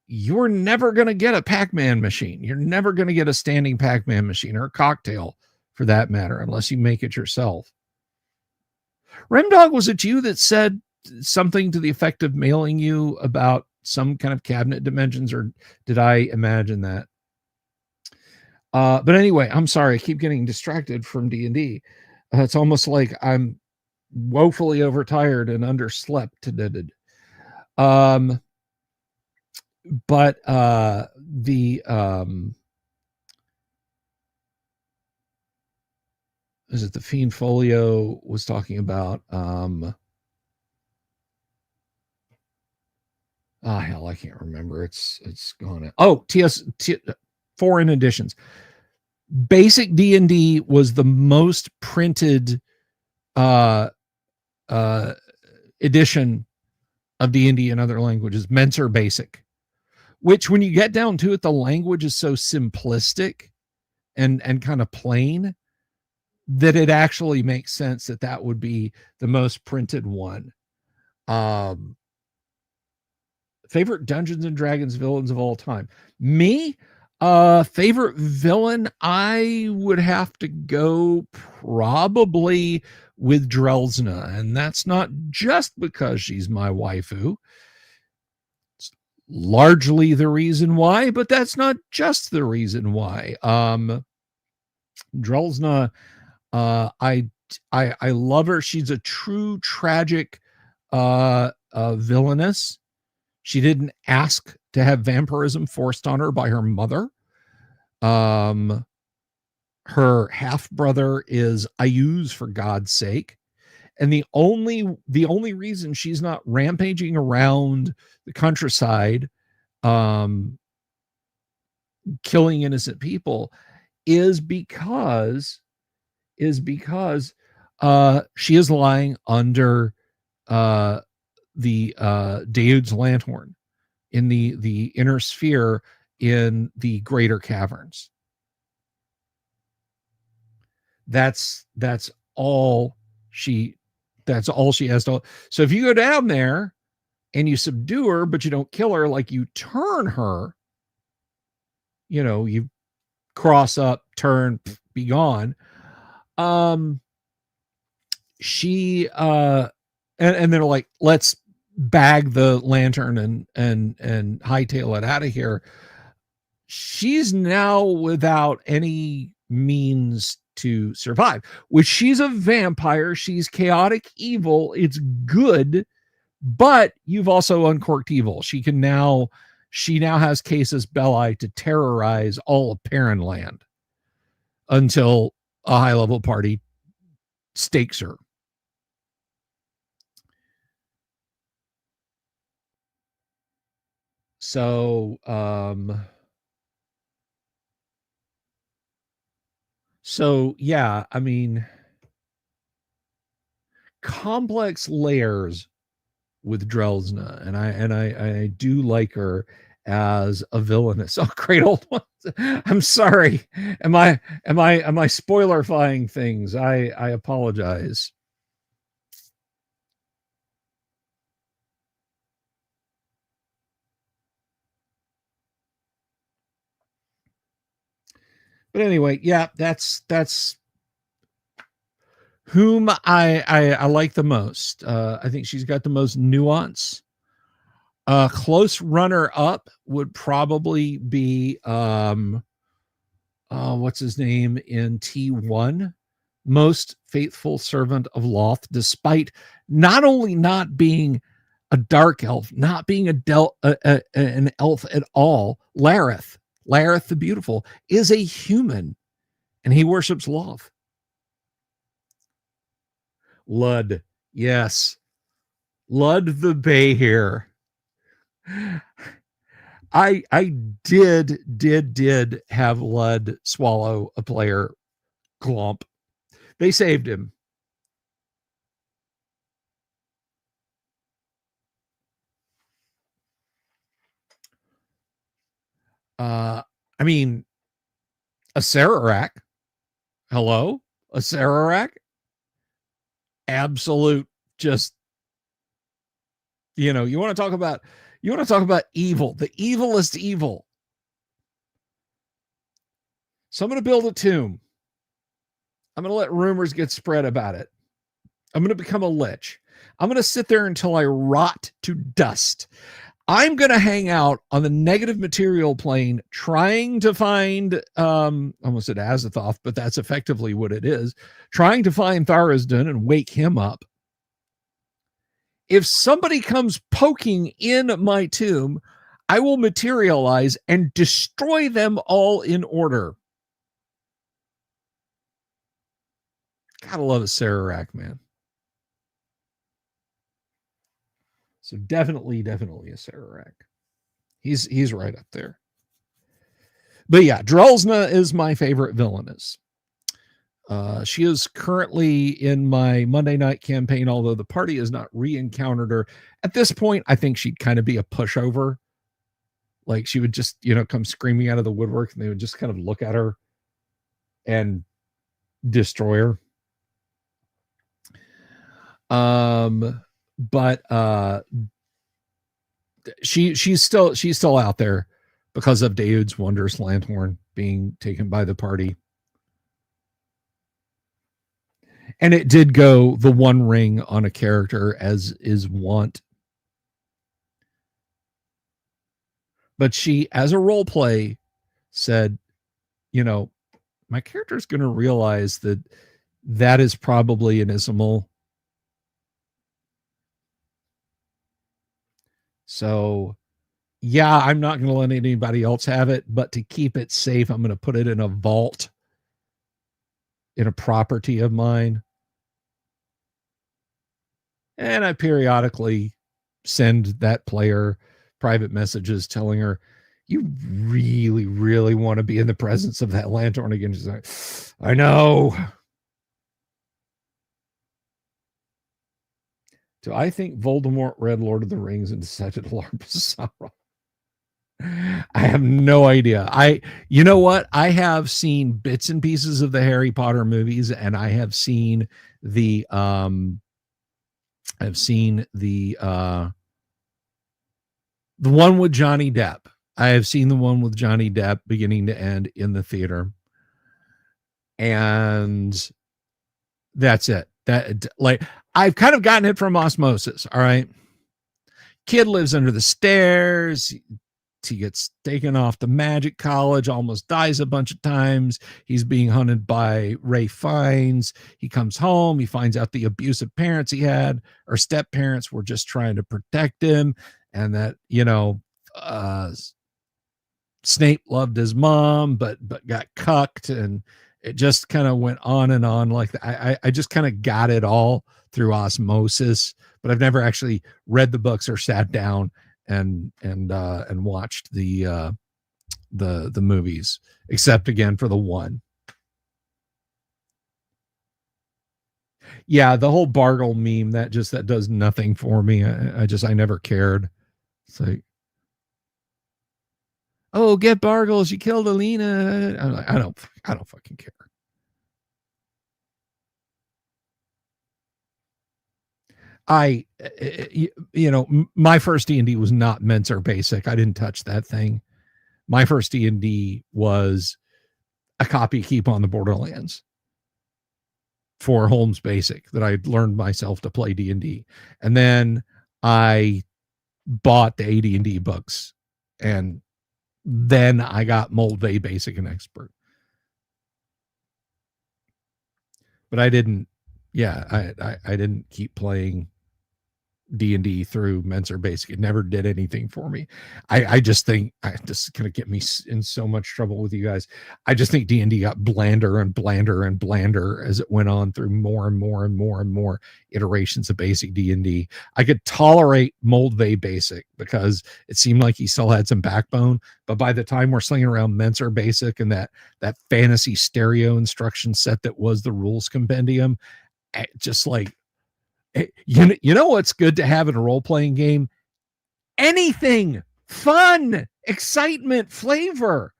A: you're never going to get a Pac-Man machine. You're never going to get a standing Pac-Man machine or a cocktail for that matter, unless you make it yourself. Remdog, was it you that said something to the effect of mailing you about some kind of cabinet dimensions, or did I imagine that? But anyway, I'm sorry. I keep getting distracted from D&D. It's almost like I'm woefully overtired and underslept. Um, but the is it the Fiend Folio was talking about? Hell, I can't remember. It's gone. Oh, foreign editions. Basic D&D was the most printed uh edition of D&D in other languages, Mentor Basic, which when you get down to it, the language is so simplistic and kind of plain that it actually makes sense that that would be the most printed one. Favorite Dungeons and Dragons villains of all time. Me, favorite villain, I would have to go probably with Drelsna, and that's not just because she's my waifu. It's largely the reason why, but that's not just the reason why. Drelsna, I love her. She's a true tragic villainess. She didn't ask to have vampirism forced on her by her mother. Her half brother is Ayuz, for God's sake, and the only reason she's not rampaging around the countryside, killing innocent people, is because she is lying under the Daoud's Lanthorn in the inner sphere in the greater caverns. That's all she has to. So if you go down there and you subdue her, but you don't kill her, like you turn her, you cross up, turn, be gone. She and then they're like, let's bag the lantern and hightail it out of here. She's now without any means to survive, which she's a vampire. She's chaotic evil. It's good, but you've also uncorked evil. She now has casus belli to terrorize all of Perrinland until a high level party stakes her. So, yeah, I mean, complex layers with Drelsna, and I do like her as a villainess. Oh, great old one. I'm sorry. Am I spoilerifying things? I apologize. But anyway, yeah, that's whom I like the most. I think she's got the most nuance. A close runner up would probably be what's his name in T1? Most faithful servant of Loth, despite not only not being a dark elf, not being an elf at all. Lareth the Beautiful is a human, and he worships Loth. Lud, yes, Lud the Bayhair. I did have Lud swallow a player glomp. They saved him. I mean, a Sararak. Hello? A Sararak? Absolute, just, you want to talk about evil, the evilest evil. So I'm going to build a tomb. I'm going to let rumors get spread about it. I'm going to become a lich. I'm going to sit there until I rot to dust. I'm going to hang out on the negative material plane trying to find, almost said Azathoth, but that's effectively what it is, trying to find Tharizdun and wake him up. If somebody comes poking in my tomb, I will materialize and destroy them all in order. Gotta love a Sararak, man. So definitely a Sararak. He's right up there. But yeah, Drelsna is my favorite villainess. She is currently in my Monday night campaign, although the party has not re-encountered her. At this point, I think she'd kind of be a pushover. Like she would just, come screaming out of the woodwork and they would just kind of look at her and destroy her. But she's still out there because of Daoud's wondrous lanthorn being taken by the party. And it did go the one ring on a character, as is wont. But she, as a role play, said, my character is going to realize that is probably an Ismail. So, yeah, I'm not going to let anybody else have it, but to keep it safe, I'm going to put it in a vault in a property of mine. And I periodically send that player private messages telling her, you really, really want to be in the presence of that lanthorn again. She's like, I know. Do I think Voldemort read Lord of the Rings and decided to LARP Sauron? I have no idea. You know what? I have seen bits and pieces of the Harry Potter movies, and I have seen the one with Johnny Depp. I have seen the one with Johnny Depp beginning to end in the theater. And that's it. I've kind of gotten it from osmosis. All right. Kid lives under the stairs. He gets taken off to magic college, almost dies a bunch of times. He's being hunted by Ray Fiennes. He comes home. He finds out the abusive parents he had, or step parents, were just trying to protect him. And that, Snape loved his mom, but got cucked. And it just kind of went on and on like that. I just kind of got it all through osmosis, but I've never actually read the books or sat down and watched the movies, except again for the one. Yeah, the whole Bargle meme, that does nothing for me. I never cared. It's like, oh, get Bargle, she killed Alina. I'm like, I don't fucking care. My first D&D was not Mentor Basic. I didn't touch that thing. My first D&D was a copy keep on the Borderlands for Holmes Basic that I learned myself to play D&D. And then I bought the AD&D books, and then I got Moldvay Basic and Expert. But I didn't keep playing D&D through Mentor Basic. It never did anything for me. I just think this is going to get me in so much trouble with you guys. I just think D&D got blander and blander and blander as it went on through more and more and more and more iterations of basic D&D. I could tolerate Moldvay Basic because it seemed like he still had some backbone, but by the time we're slinging around Mentor Basic and that fantasy stereo instruction set that was the rules compendium, just like, you know what's good to have in a role-playing game? Anything. Fun, excitement, flavor.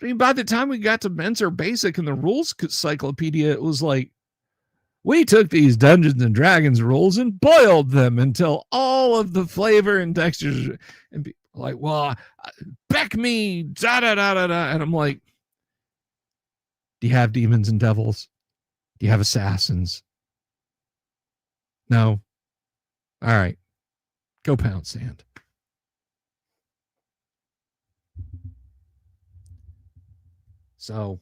A: I mean, by the time we got to Mentor Basic and the rules cyclopedia, it was like, we took these Dungeons and Dragons rules and boiled them until all of the flavor and textures, and people like, well, beck me, da da da da da. And I'm like, do you have demons and devils? Do you have assassins? No. All right. Go pound sand. So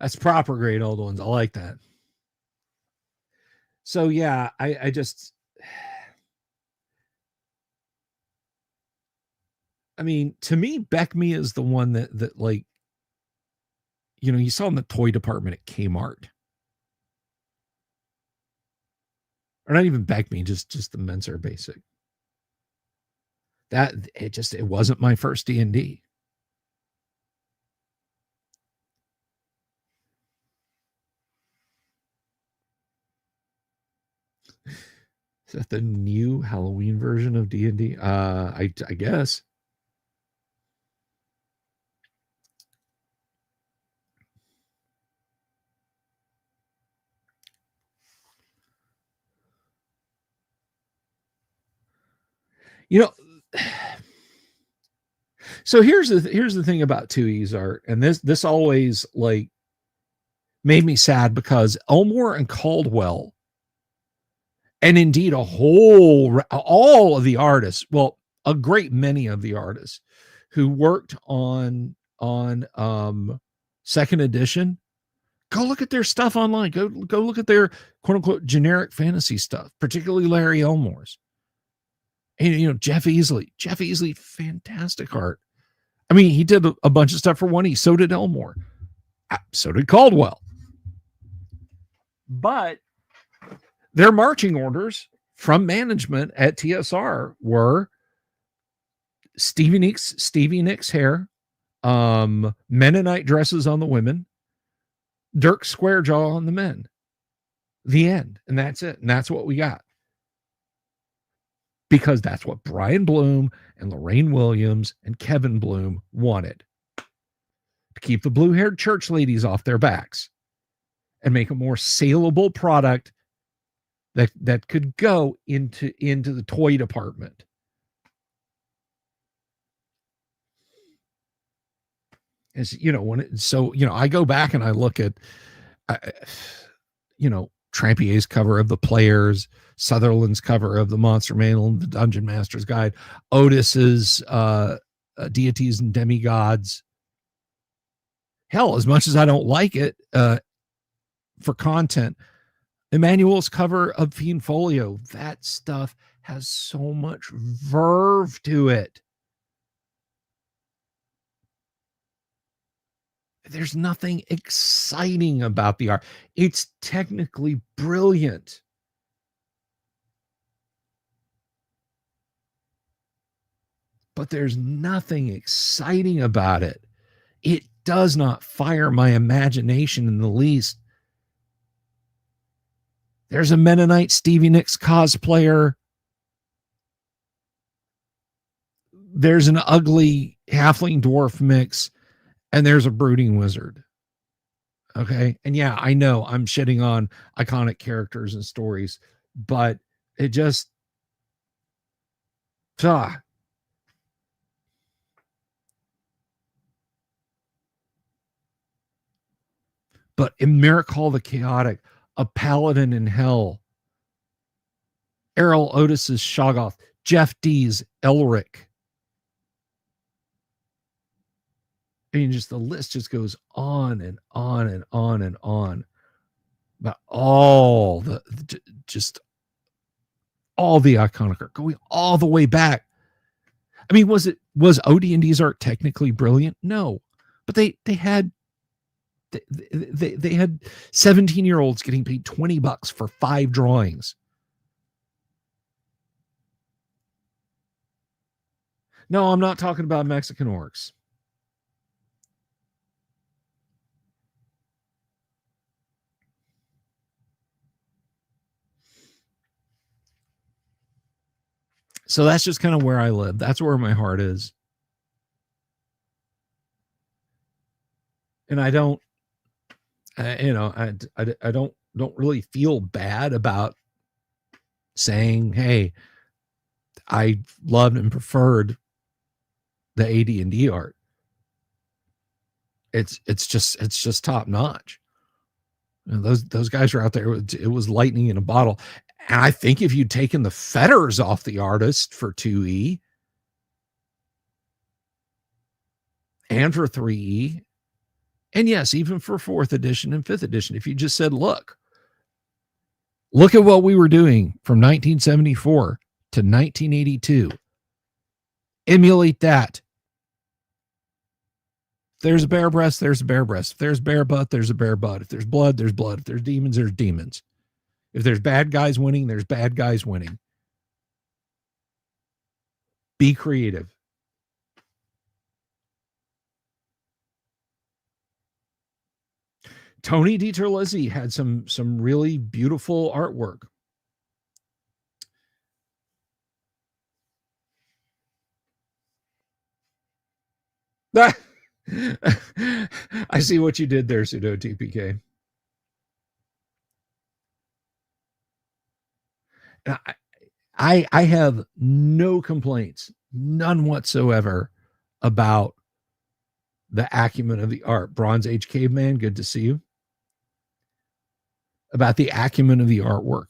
A: that's proper grade old ones. I like that. So yeah, I just, I mean, to me, Beck Me is the one that like, you saw in the toy department at Kmart. Or not even Beck Me, just the Menser Basic. That it wasn't my first D&D. Is that the new Halloween version of D&D? I guess. So here's the thing about 2E's art, and this always like made me sad, because Elmore and Caldwell, and indeed all of the artists, well, a great many of the artists who worked on second edition, go look at their stuff online. Go look at their quote unquote generic fantasy stuff, particularly Larry Elmore's. And Jeff Easley, fantastic art. I mean, he did a bunch of stuff for 1E. So did Elmore. So did Caldwell. But their marching orders from management at TSR were Stevie Nicks hair, Mennonite dresses on the women, Dirk Squarejaw on the men. The end. And that's it. And that's what we got. Because that's what Brian Bloom and Lorraine Williams and Kevin Bloom wanted. To keep the blue-haired church ladies off their backs and make a more saleable product that could go into the toy department. As I go back and I look at Trampier's cover of The Players, Sutherland's cover of The Monster Manual, The Dungeon Master's Guide, Otis's Deities and Demigods. Hell, as much as I don't like it for content, Emmanuel's cover of Fiend Folio, that stuff has so much verve to it. There's nothing exciting about the art. It's technically brilliant. But there's nothing exciting about it. It does not fire my imagination in the least. There's a Mennonite Stevie Nicks cosplayer. There's an ugly halfling dwarf mix. And there's a brooding wizard. Okay. And yeah, I know I'm shitting on iconic characters and stories, but it just, But in Miracle the Chaotic, a paladin in hell, Errol Otis's Shoggoth, Jeff D's Elric. And just the list just goes on and on and on and on about all the iconic art going all the way back. I mean, was OD&D's art technically brilliant? No, but they had 17-year-olds getting paid $20 for 5 drawings. No, I'm not talking about Mexican orcs. So that's just kind of where I live. That's where my heart is. And I don't, I don't really feel bad about saying, hey, I loved and preferred the AD&D art. It's just top notch. And those guys are out there. It was lightning in a bottle. And I think if you'd taken the fetters off the artist for 2E and for 3E, and yes, even for 4th edition and 5th edition, if you just said, look at what we were doing from 1974 to 1982, emulate that. If there's a bare breast, there's a bare breast. If there's bare butt, there's a bare butt. If there's blood, there's blood. If there's demons, there's demons. If there's bad guys winning, there's bad guys winning. Be creative. Tony DiTerlizzi had some really beautiful artwork. I see what you did there, Pseudo TPK. I have no complaints, none whatsoever, about the acumen of the art. Bronze Age Caveman, good to see you. About the acumen of the artwork.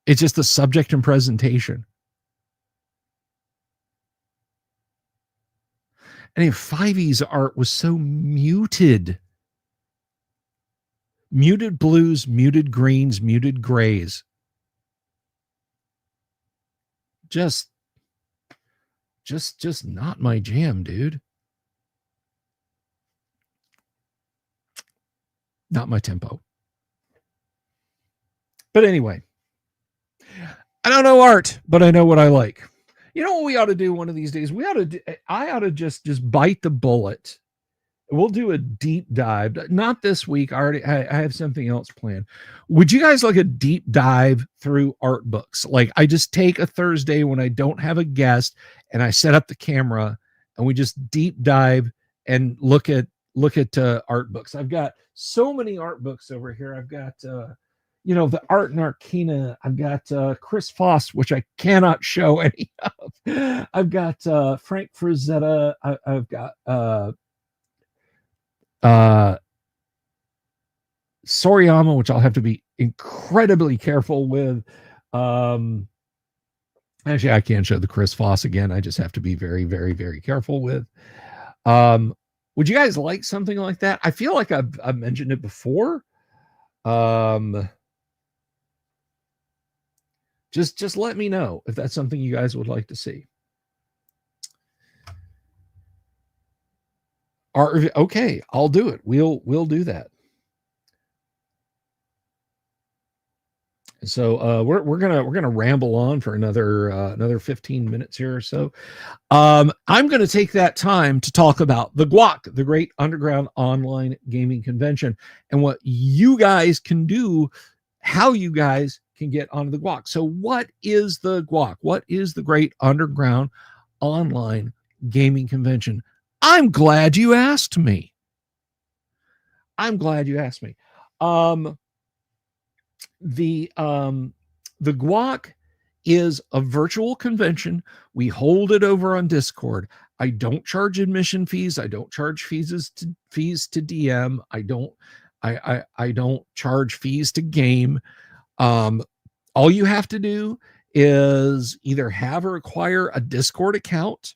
A: It's just the subject and presentation. And 5E's art was so muted. Muted blues, muted greens, muted grays. Just not my jam, dude. Not my tempo. But anyway, I don't know art, but I know what I like. You know what we ought to do one of these days? I ought to just bite the bullet. We'll do a deep dive. Not this week. I have something else planned. Would you guys like a deep dive through art books? Like I just take a Thursday when I don't have a guest and I set up the camera and we just deep dive and look at art books. I've got so many art books over here. I've got the Art and Arcana. I've got Chris Foss, which I cannot show any of. I've got Frank Frazetta. I've got Soriyama, which I'll have to be incredibly careful with. Actually, I can't show the Chris Foss again. I just have to be very, very, very careful with. Would you guys like something like that? I feel like I've mentioned it before. Just let me know if that's something you guys would like to see. Okay, I'll do it. We'll do that. So we're gonna ramble on for another 15 minutes here or so. I'm gonna take that time to talk about the GWOC, the Great Underground Online Gaming Convention, and what you guys can do, how you guys can get onto the GWOC. So what is the GWOC? What is the Great Underground Online Gaming Convention? I'm glad you asked me. The GWOC is a virtual convention. We hold it over on Discord. I don't charge admission fees. I don't charge fees to DM. I don't charge fees to game. All you have to do is either have or acquire a Discord account,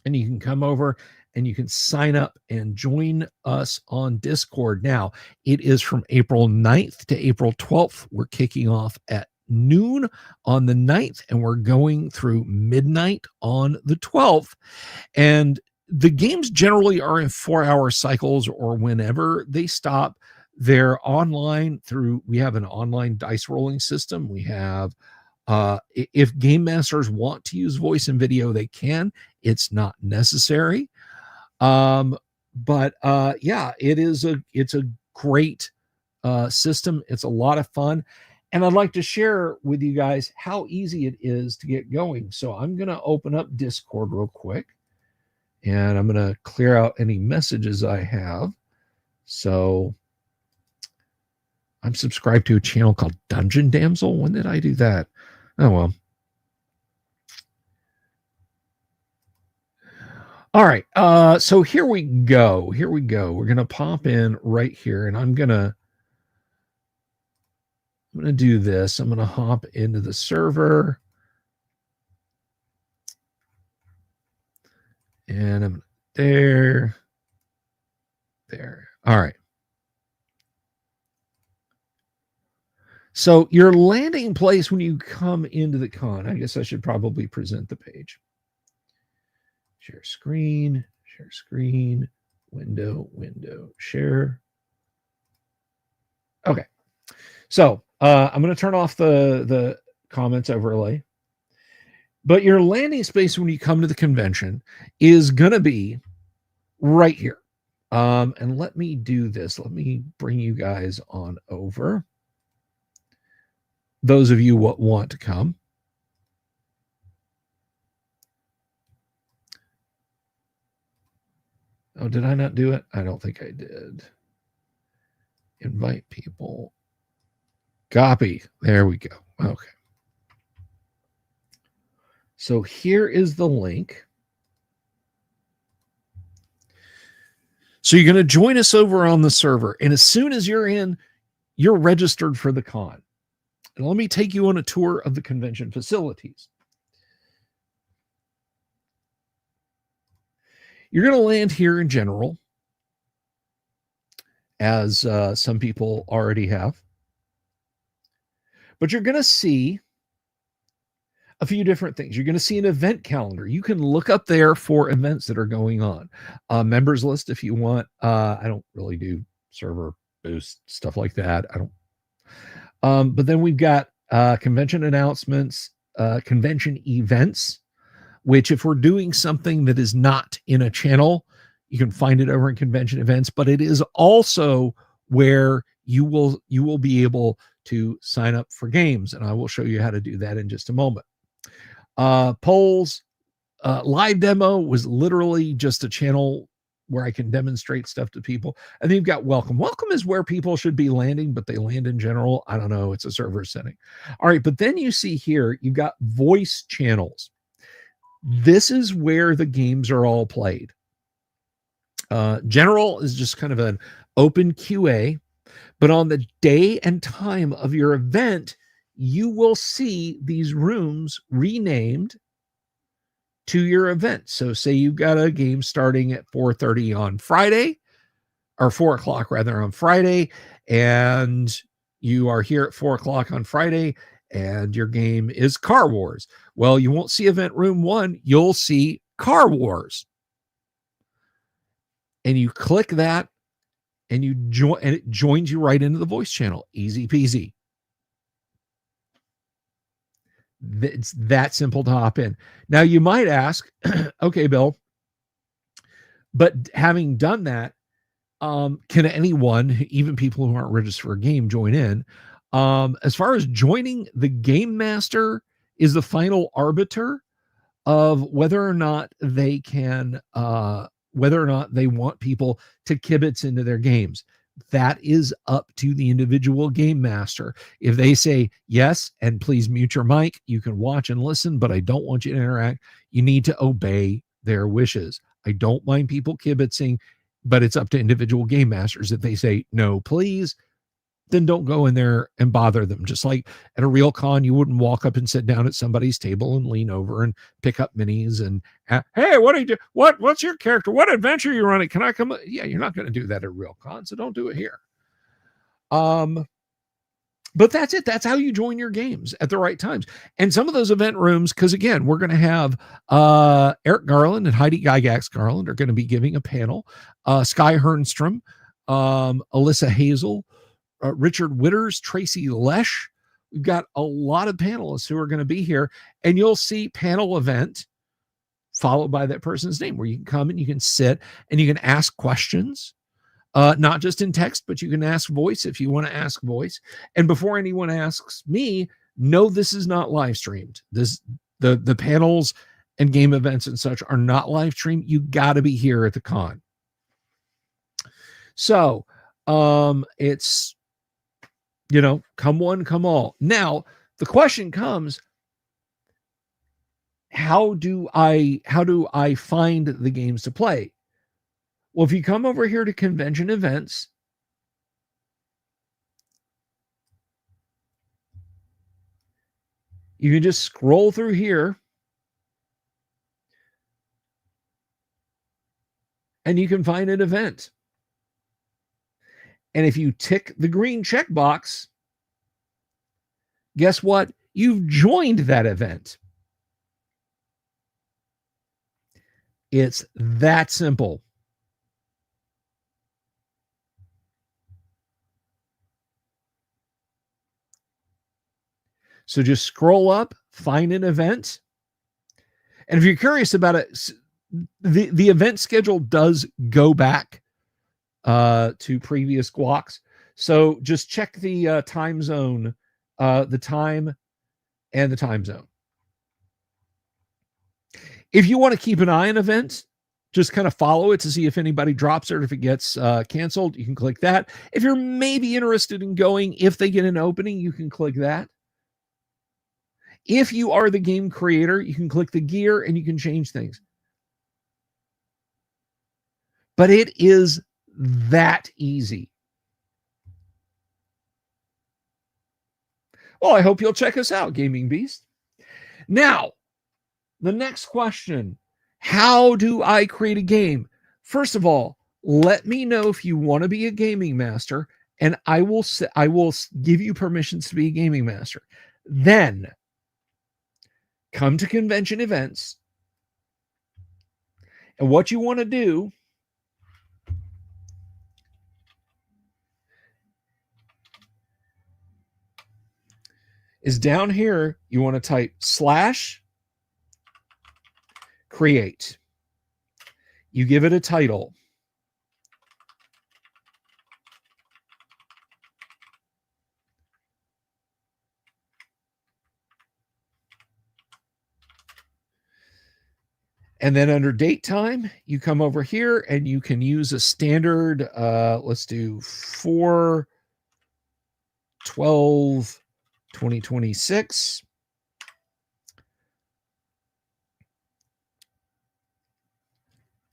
A: and you can come over and you can sign up and join us on Discord. Now, it is from April 9th to April 12th. We're kicking off at noon on the 9th, and we're going through midnight on the 12th. And the games generally are in 4-hour cycles, or whenever they stop. They're online we have an online dice rolling system. We have, if game masters want to use voice and video, they can. It's not necessary. But it's a great system. It's a lot of fun. And I'd like to share with you guys how easy it is to get going. So I'm going to open up Discord real quick, and I'm going to clear out any messages I have. So I'm subscribed to a channel called Dungeon Damsel. When did I do that? Oh, well. All right. So here we go. We're going to pop in right here, and I'm going to I'm going to do this. I'm going to hop into the server. And I'm there. There. All right. So your landing place when you come into the con, I guess I should probably present the page. Share screen, window, share. Okay. So I'm going to turn off the comments overlay. But your landing space when you come to the convention is going to be right here. And let me do this. Let me bring you guys on over. Those of you what want to come. Oh, did I not do it? I don't think I did. Invite people. Copy. There we go. Okay. So here is the link. So you're going to join us over on the server. And as soon as you're in, you're registered for the con. And let me take you on a tour of the convention facilities. You're going to land here in general, as some people already have. But you're going to see a few different things. You're going to see an event calendar. You can look up there for events that are going on. Members list if you want. I don't really do server boost, stuff like that. I don't. But then we've got convention announcements, convention events, which if we're doing something that is not in a channel, you can find it over in convention events, but it is also where you will be able to sign up for games. And I will show you how to do that in just a moment. Polls, live demo was literally just a channel where I can demonstrate stuff to people. And then you've got welcome. Welcome is where people should be landing, but they land in general. I don't know. It's a server setting. All right. But then you see here, you've got voice channels. This is where the games are all played. General is just kind of an open QA, but on the day and time of your event, you will see these rooms renamed to your event. So say you've got a game starting at 4:30 on Friday, or 4 o'clock rather on Friday, and you are here at 4 o'clock on Friday, and your game is Car Wars. Well, you won't see event room 1, you'll see Car Wars. And you click that and you join, and it joins you right into the voice channel. Easy peasy. It's that simple to hop in. Now you might ask, okay, Bill, but having done that, can anyone, even people who aren't registered for a game, join in? As far as joining, the game master is the final arbiter of whether or not they can, whether or not they want people to kibitz into their games. That is up to the individual game master. If they say, yes, and please mute your mic, you can watch and listen, but I don't want you to interact, you need to obey their wishes. I don't mind people kibitzing, but it's up to individual game masters. If they say, no, please, then don't go in there and bother them. Just like at a real con, you wouldn't walk up and sit down at somebody's table and lean over and pick up minis and, hey, what do you do? What's your character? What adventure are you running? Can I come? Yeah, you're not going to do that at a real con, so don't do it here. But that's it. That's how you join your games at the right times. And some of those event rooms, because again, we're going to have Eric Garland and Heidi Gygax Garland are going to be giving a panel. Sky Hernstrom, Alyssa Hazel, Richard Witters, Tracy Lesh. We've got a lot of panelists who are going to be here, and you'll see panel event followed by that person's name, where you can come and you can sit and you can ask questions, not just in text, but you can ask voice if you want to ask voice. And before anyone asks me, no, this is not live streamed. The panels and game events and such are not live streamed. You got to be here at the con. So it's, come one, come all. Now, the question comes, how do I find the games to play? Well, if you come over here to convention events, You can just scroll through here and you can find an event. And if you tick the green checkbox, guess what? You've joined that event. It's that simple. So just scroll up, find an event. And if you're curious about it, the event schedule does go back to previous guacs. So just check the time zone, the time and the time zone. If you want to keep an eye on events, just kind of follow it to see if anybody drops it or if it gets canceled. You can click that. If you're maybe interested in going, if they get an opening, you can click that. If you are the game creator, you can click the gear and you can change things. But it is that easy. Well, I hope you'll check us out, Gaming Beast. Now, the next question, how do I create a game? First of all, let me know if you want to be a gaming master, and I will give you permissions to be a gaming master. Then come to convention events, and what you want to do is down here, you want to type /create. You give it a title. And then under date time, you come over here and you can use a standard, let's do 4/12/2026.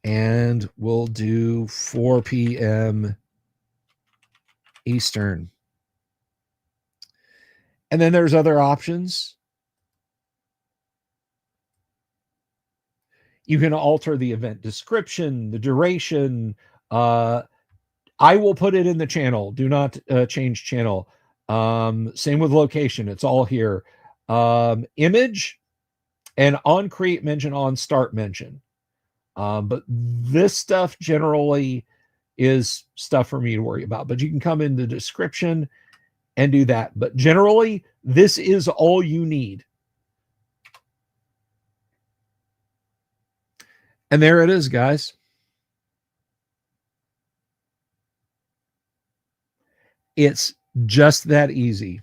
A: And we'll do 4 p.m. Eastern. And then there's other options. You can alter the event description, the duration. I will put it in the channel. Do not change channel. Same with location. It's all here. Image and on create mention, on start mention. But this stuff generally is stuff for me to worry about. But you can come in the description and do that. But generally, this is all you need. And there it is, guys. It's just that easy.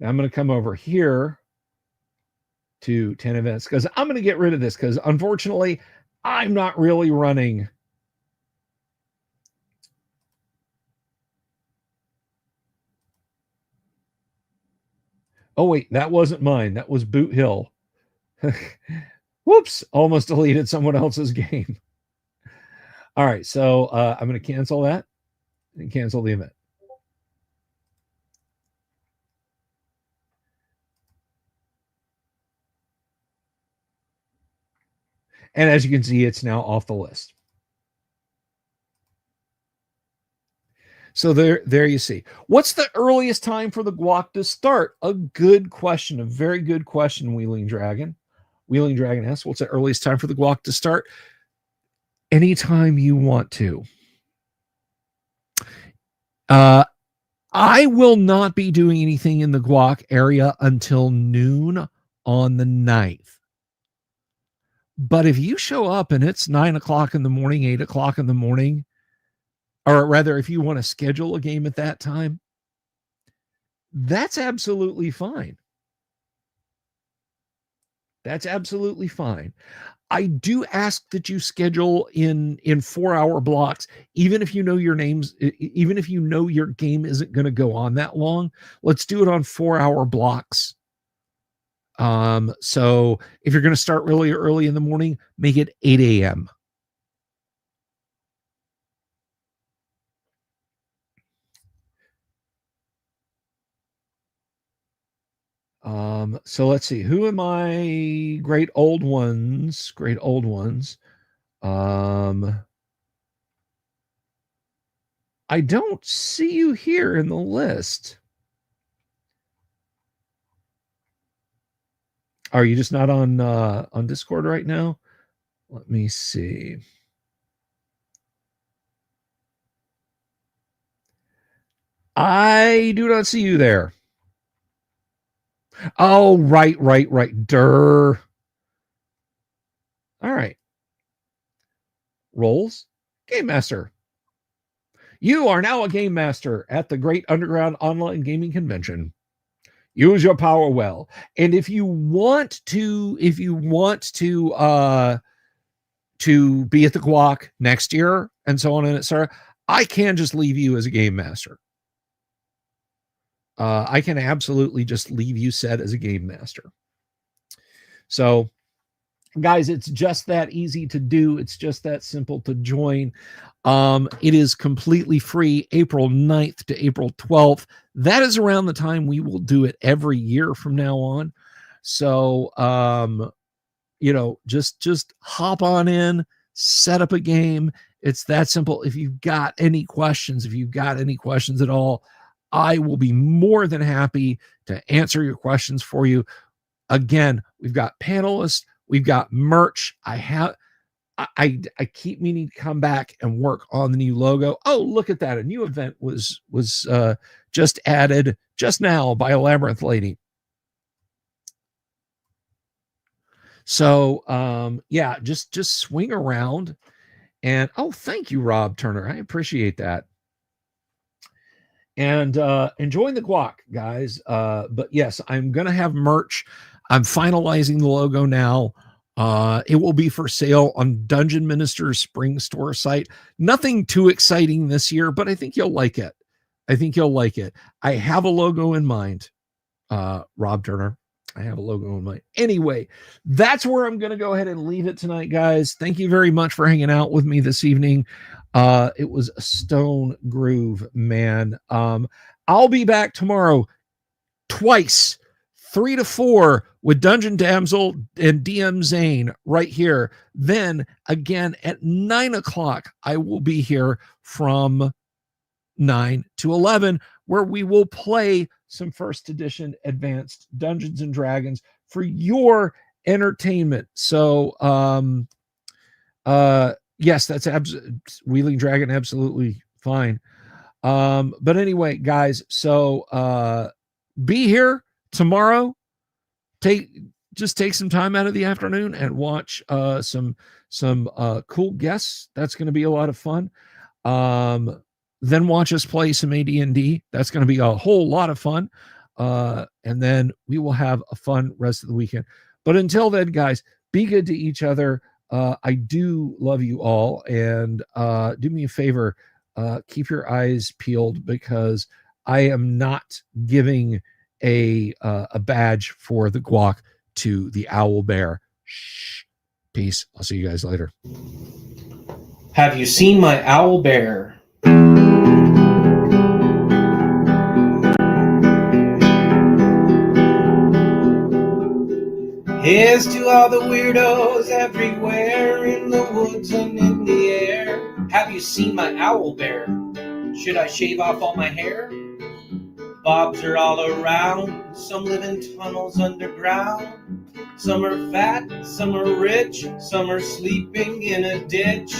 A: Now I'm going to come over here to 10 events because I'm going to get rid of this because unfortunately, I'm not really running. Oh, wait, that wasn't mine. That was Boot Hill. Whoops, almost deleted someone else's game. All right, so I'm going to cancel that and cancel the event. And as you can see, it's now off the list. So there you see. What's the earliest time for the guac to start? A good question, a very good question, Wheeling Dragon. Wheeling Dragon asks, what's the earliest time for the guac to start? Anytime you want to. I will not be doing anything in the guac area until noon on the 9th. But if you show up and it's 9 o'clock in the morning, 8 o'clock in the morning, or rather, if you want to schedule a game at that time, that's absolutely fine. That's absolutely fine. I do ask that you schedule in 4-hour blocks, even if you know your names, even if you know your game isn't going to go on that long. Let's do it on 4-hour blocks. So if you're going to start really early in the morning, make it 8 a.m. So let's see. Who am I? Great old ones. Great old ones. I don't see you here in the list. Are you just not on Discord right now? Let me see. I do not see you there. Oh, right. Durr. All right. Roles, Game Master. You are now a Game Master at the Great Underground Online Gaming Convention. Use your power well. And if you want to be at the Guac next year and so on and etc., I can just leave you as a Game Master. I can absolutely just leave you set as a Game Master. So, guys, it's just that easy to do. It's just that simple to join. It is completely free, April 9th to April 12th. That is around the time we will do it every year from now on. So, just hop on in, set up a game. It's that simple. If you've got any questions at all, I will be more than happy to answer your questions for you. Again, we've got panelists, we've got merch. I keep meaning to come back and work on the new logo. Oh, look at that. A new event was just added just now by a Labyrinth lady. So yeah, just swing around and thank you, Rob Turner. I appreciate that. And enjoying the guac, guys. But yes, I'm gonna have merch. I'm finalizing the logo now. It will be for sale on Dungeon Minister's Spring Store site. Nothing too exciting this year, but I think you'll like it. I have a logo in mind, Rob Turner. I have a logo in mind. Anyway, that's where I'm going to go ahead and leave it tonight, guys. Thank you very much for hanging out with me this evening. It was a stone groove, man. I'll be back tomorrow twice, 3 to 4 with Dungeon Damsel and DM Zane right here. Then again at 9 o'clock, I will be here from 9 to 11, where we will play some first edition advanced Dungeons and Dragons for your entertainment. So, yes, that's Wheeling Dragon, absolutely fine. But anyway, guys, so be here tomorrow. Take some time out of the afternoon and watch some cool guests. That's going to be a lot of fun. Then watch us play some AD&D. That's going to be a whole lot of fun. And then we will have a fun rest of the weekend. But until then, guys, be good to each other. I do love you all. And do me a favor, keep your eyes peeled, because I am not giving a badge for the guac to the owl bear. Shh. Peace. I'll see you guys later.
B: Have you seen my owl bear? Here's to all the weirdos everywhere, in the woods and in the air. Have you seen my owl bear? Should I shave off all my hair? Bobs are all around, some live in tunnels underground. Some are fat, some are rich, some are sleeping in a ditch.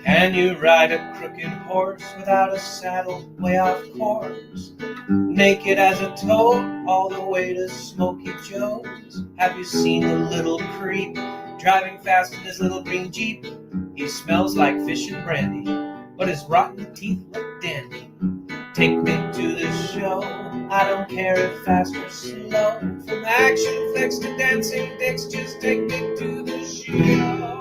B: Can you ride a crooked horse without a saddle, way off course? Naked as a toad, all the way to Smoky Joe's. Have you seen the little creep driving fast in his little green Jeep? He smells like fish and brandy, but his rotten teeth look dandy. Take me to the show, I don't care if fast or slow. From action flicks to dancing dicks, just take me to the show.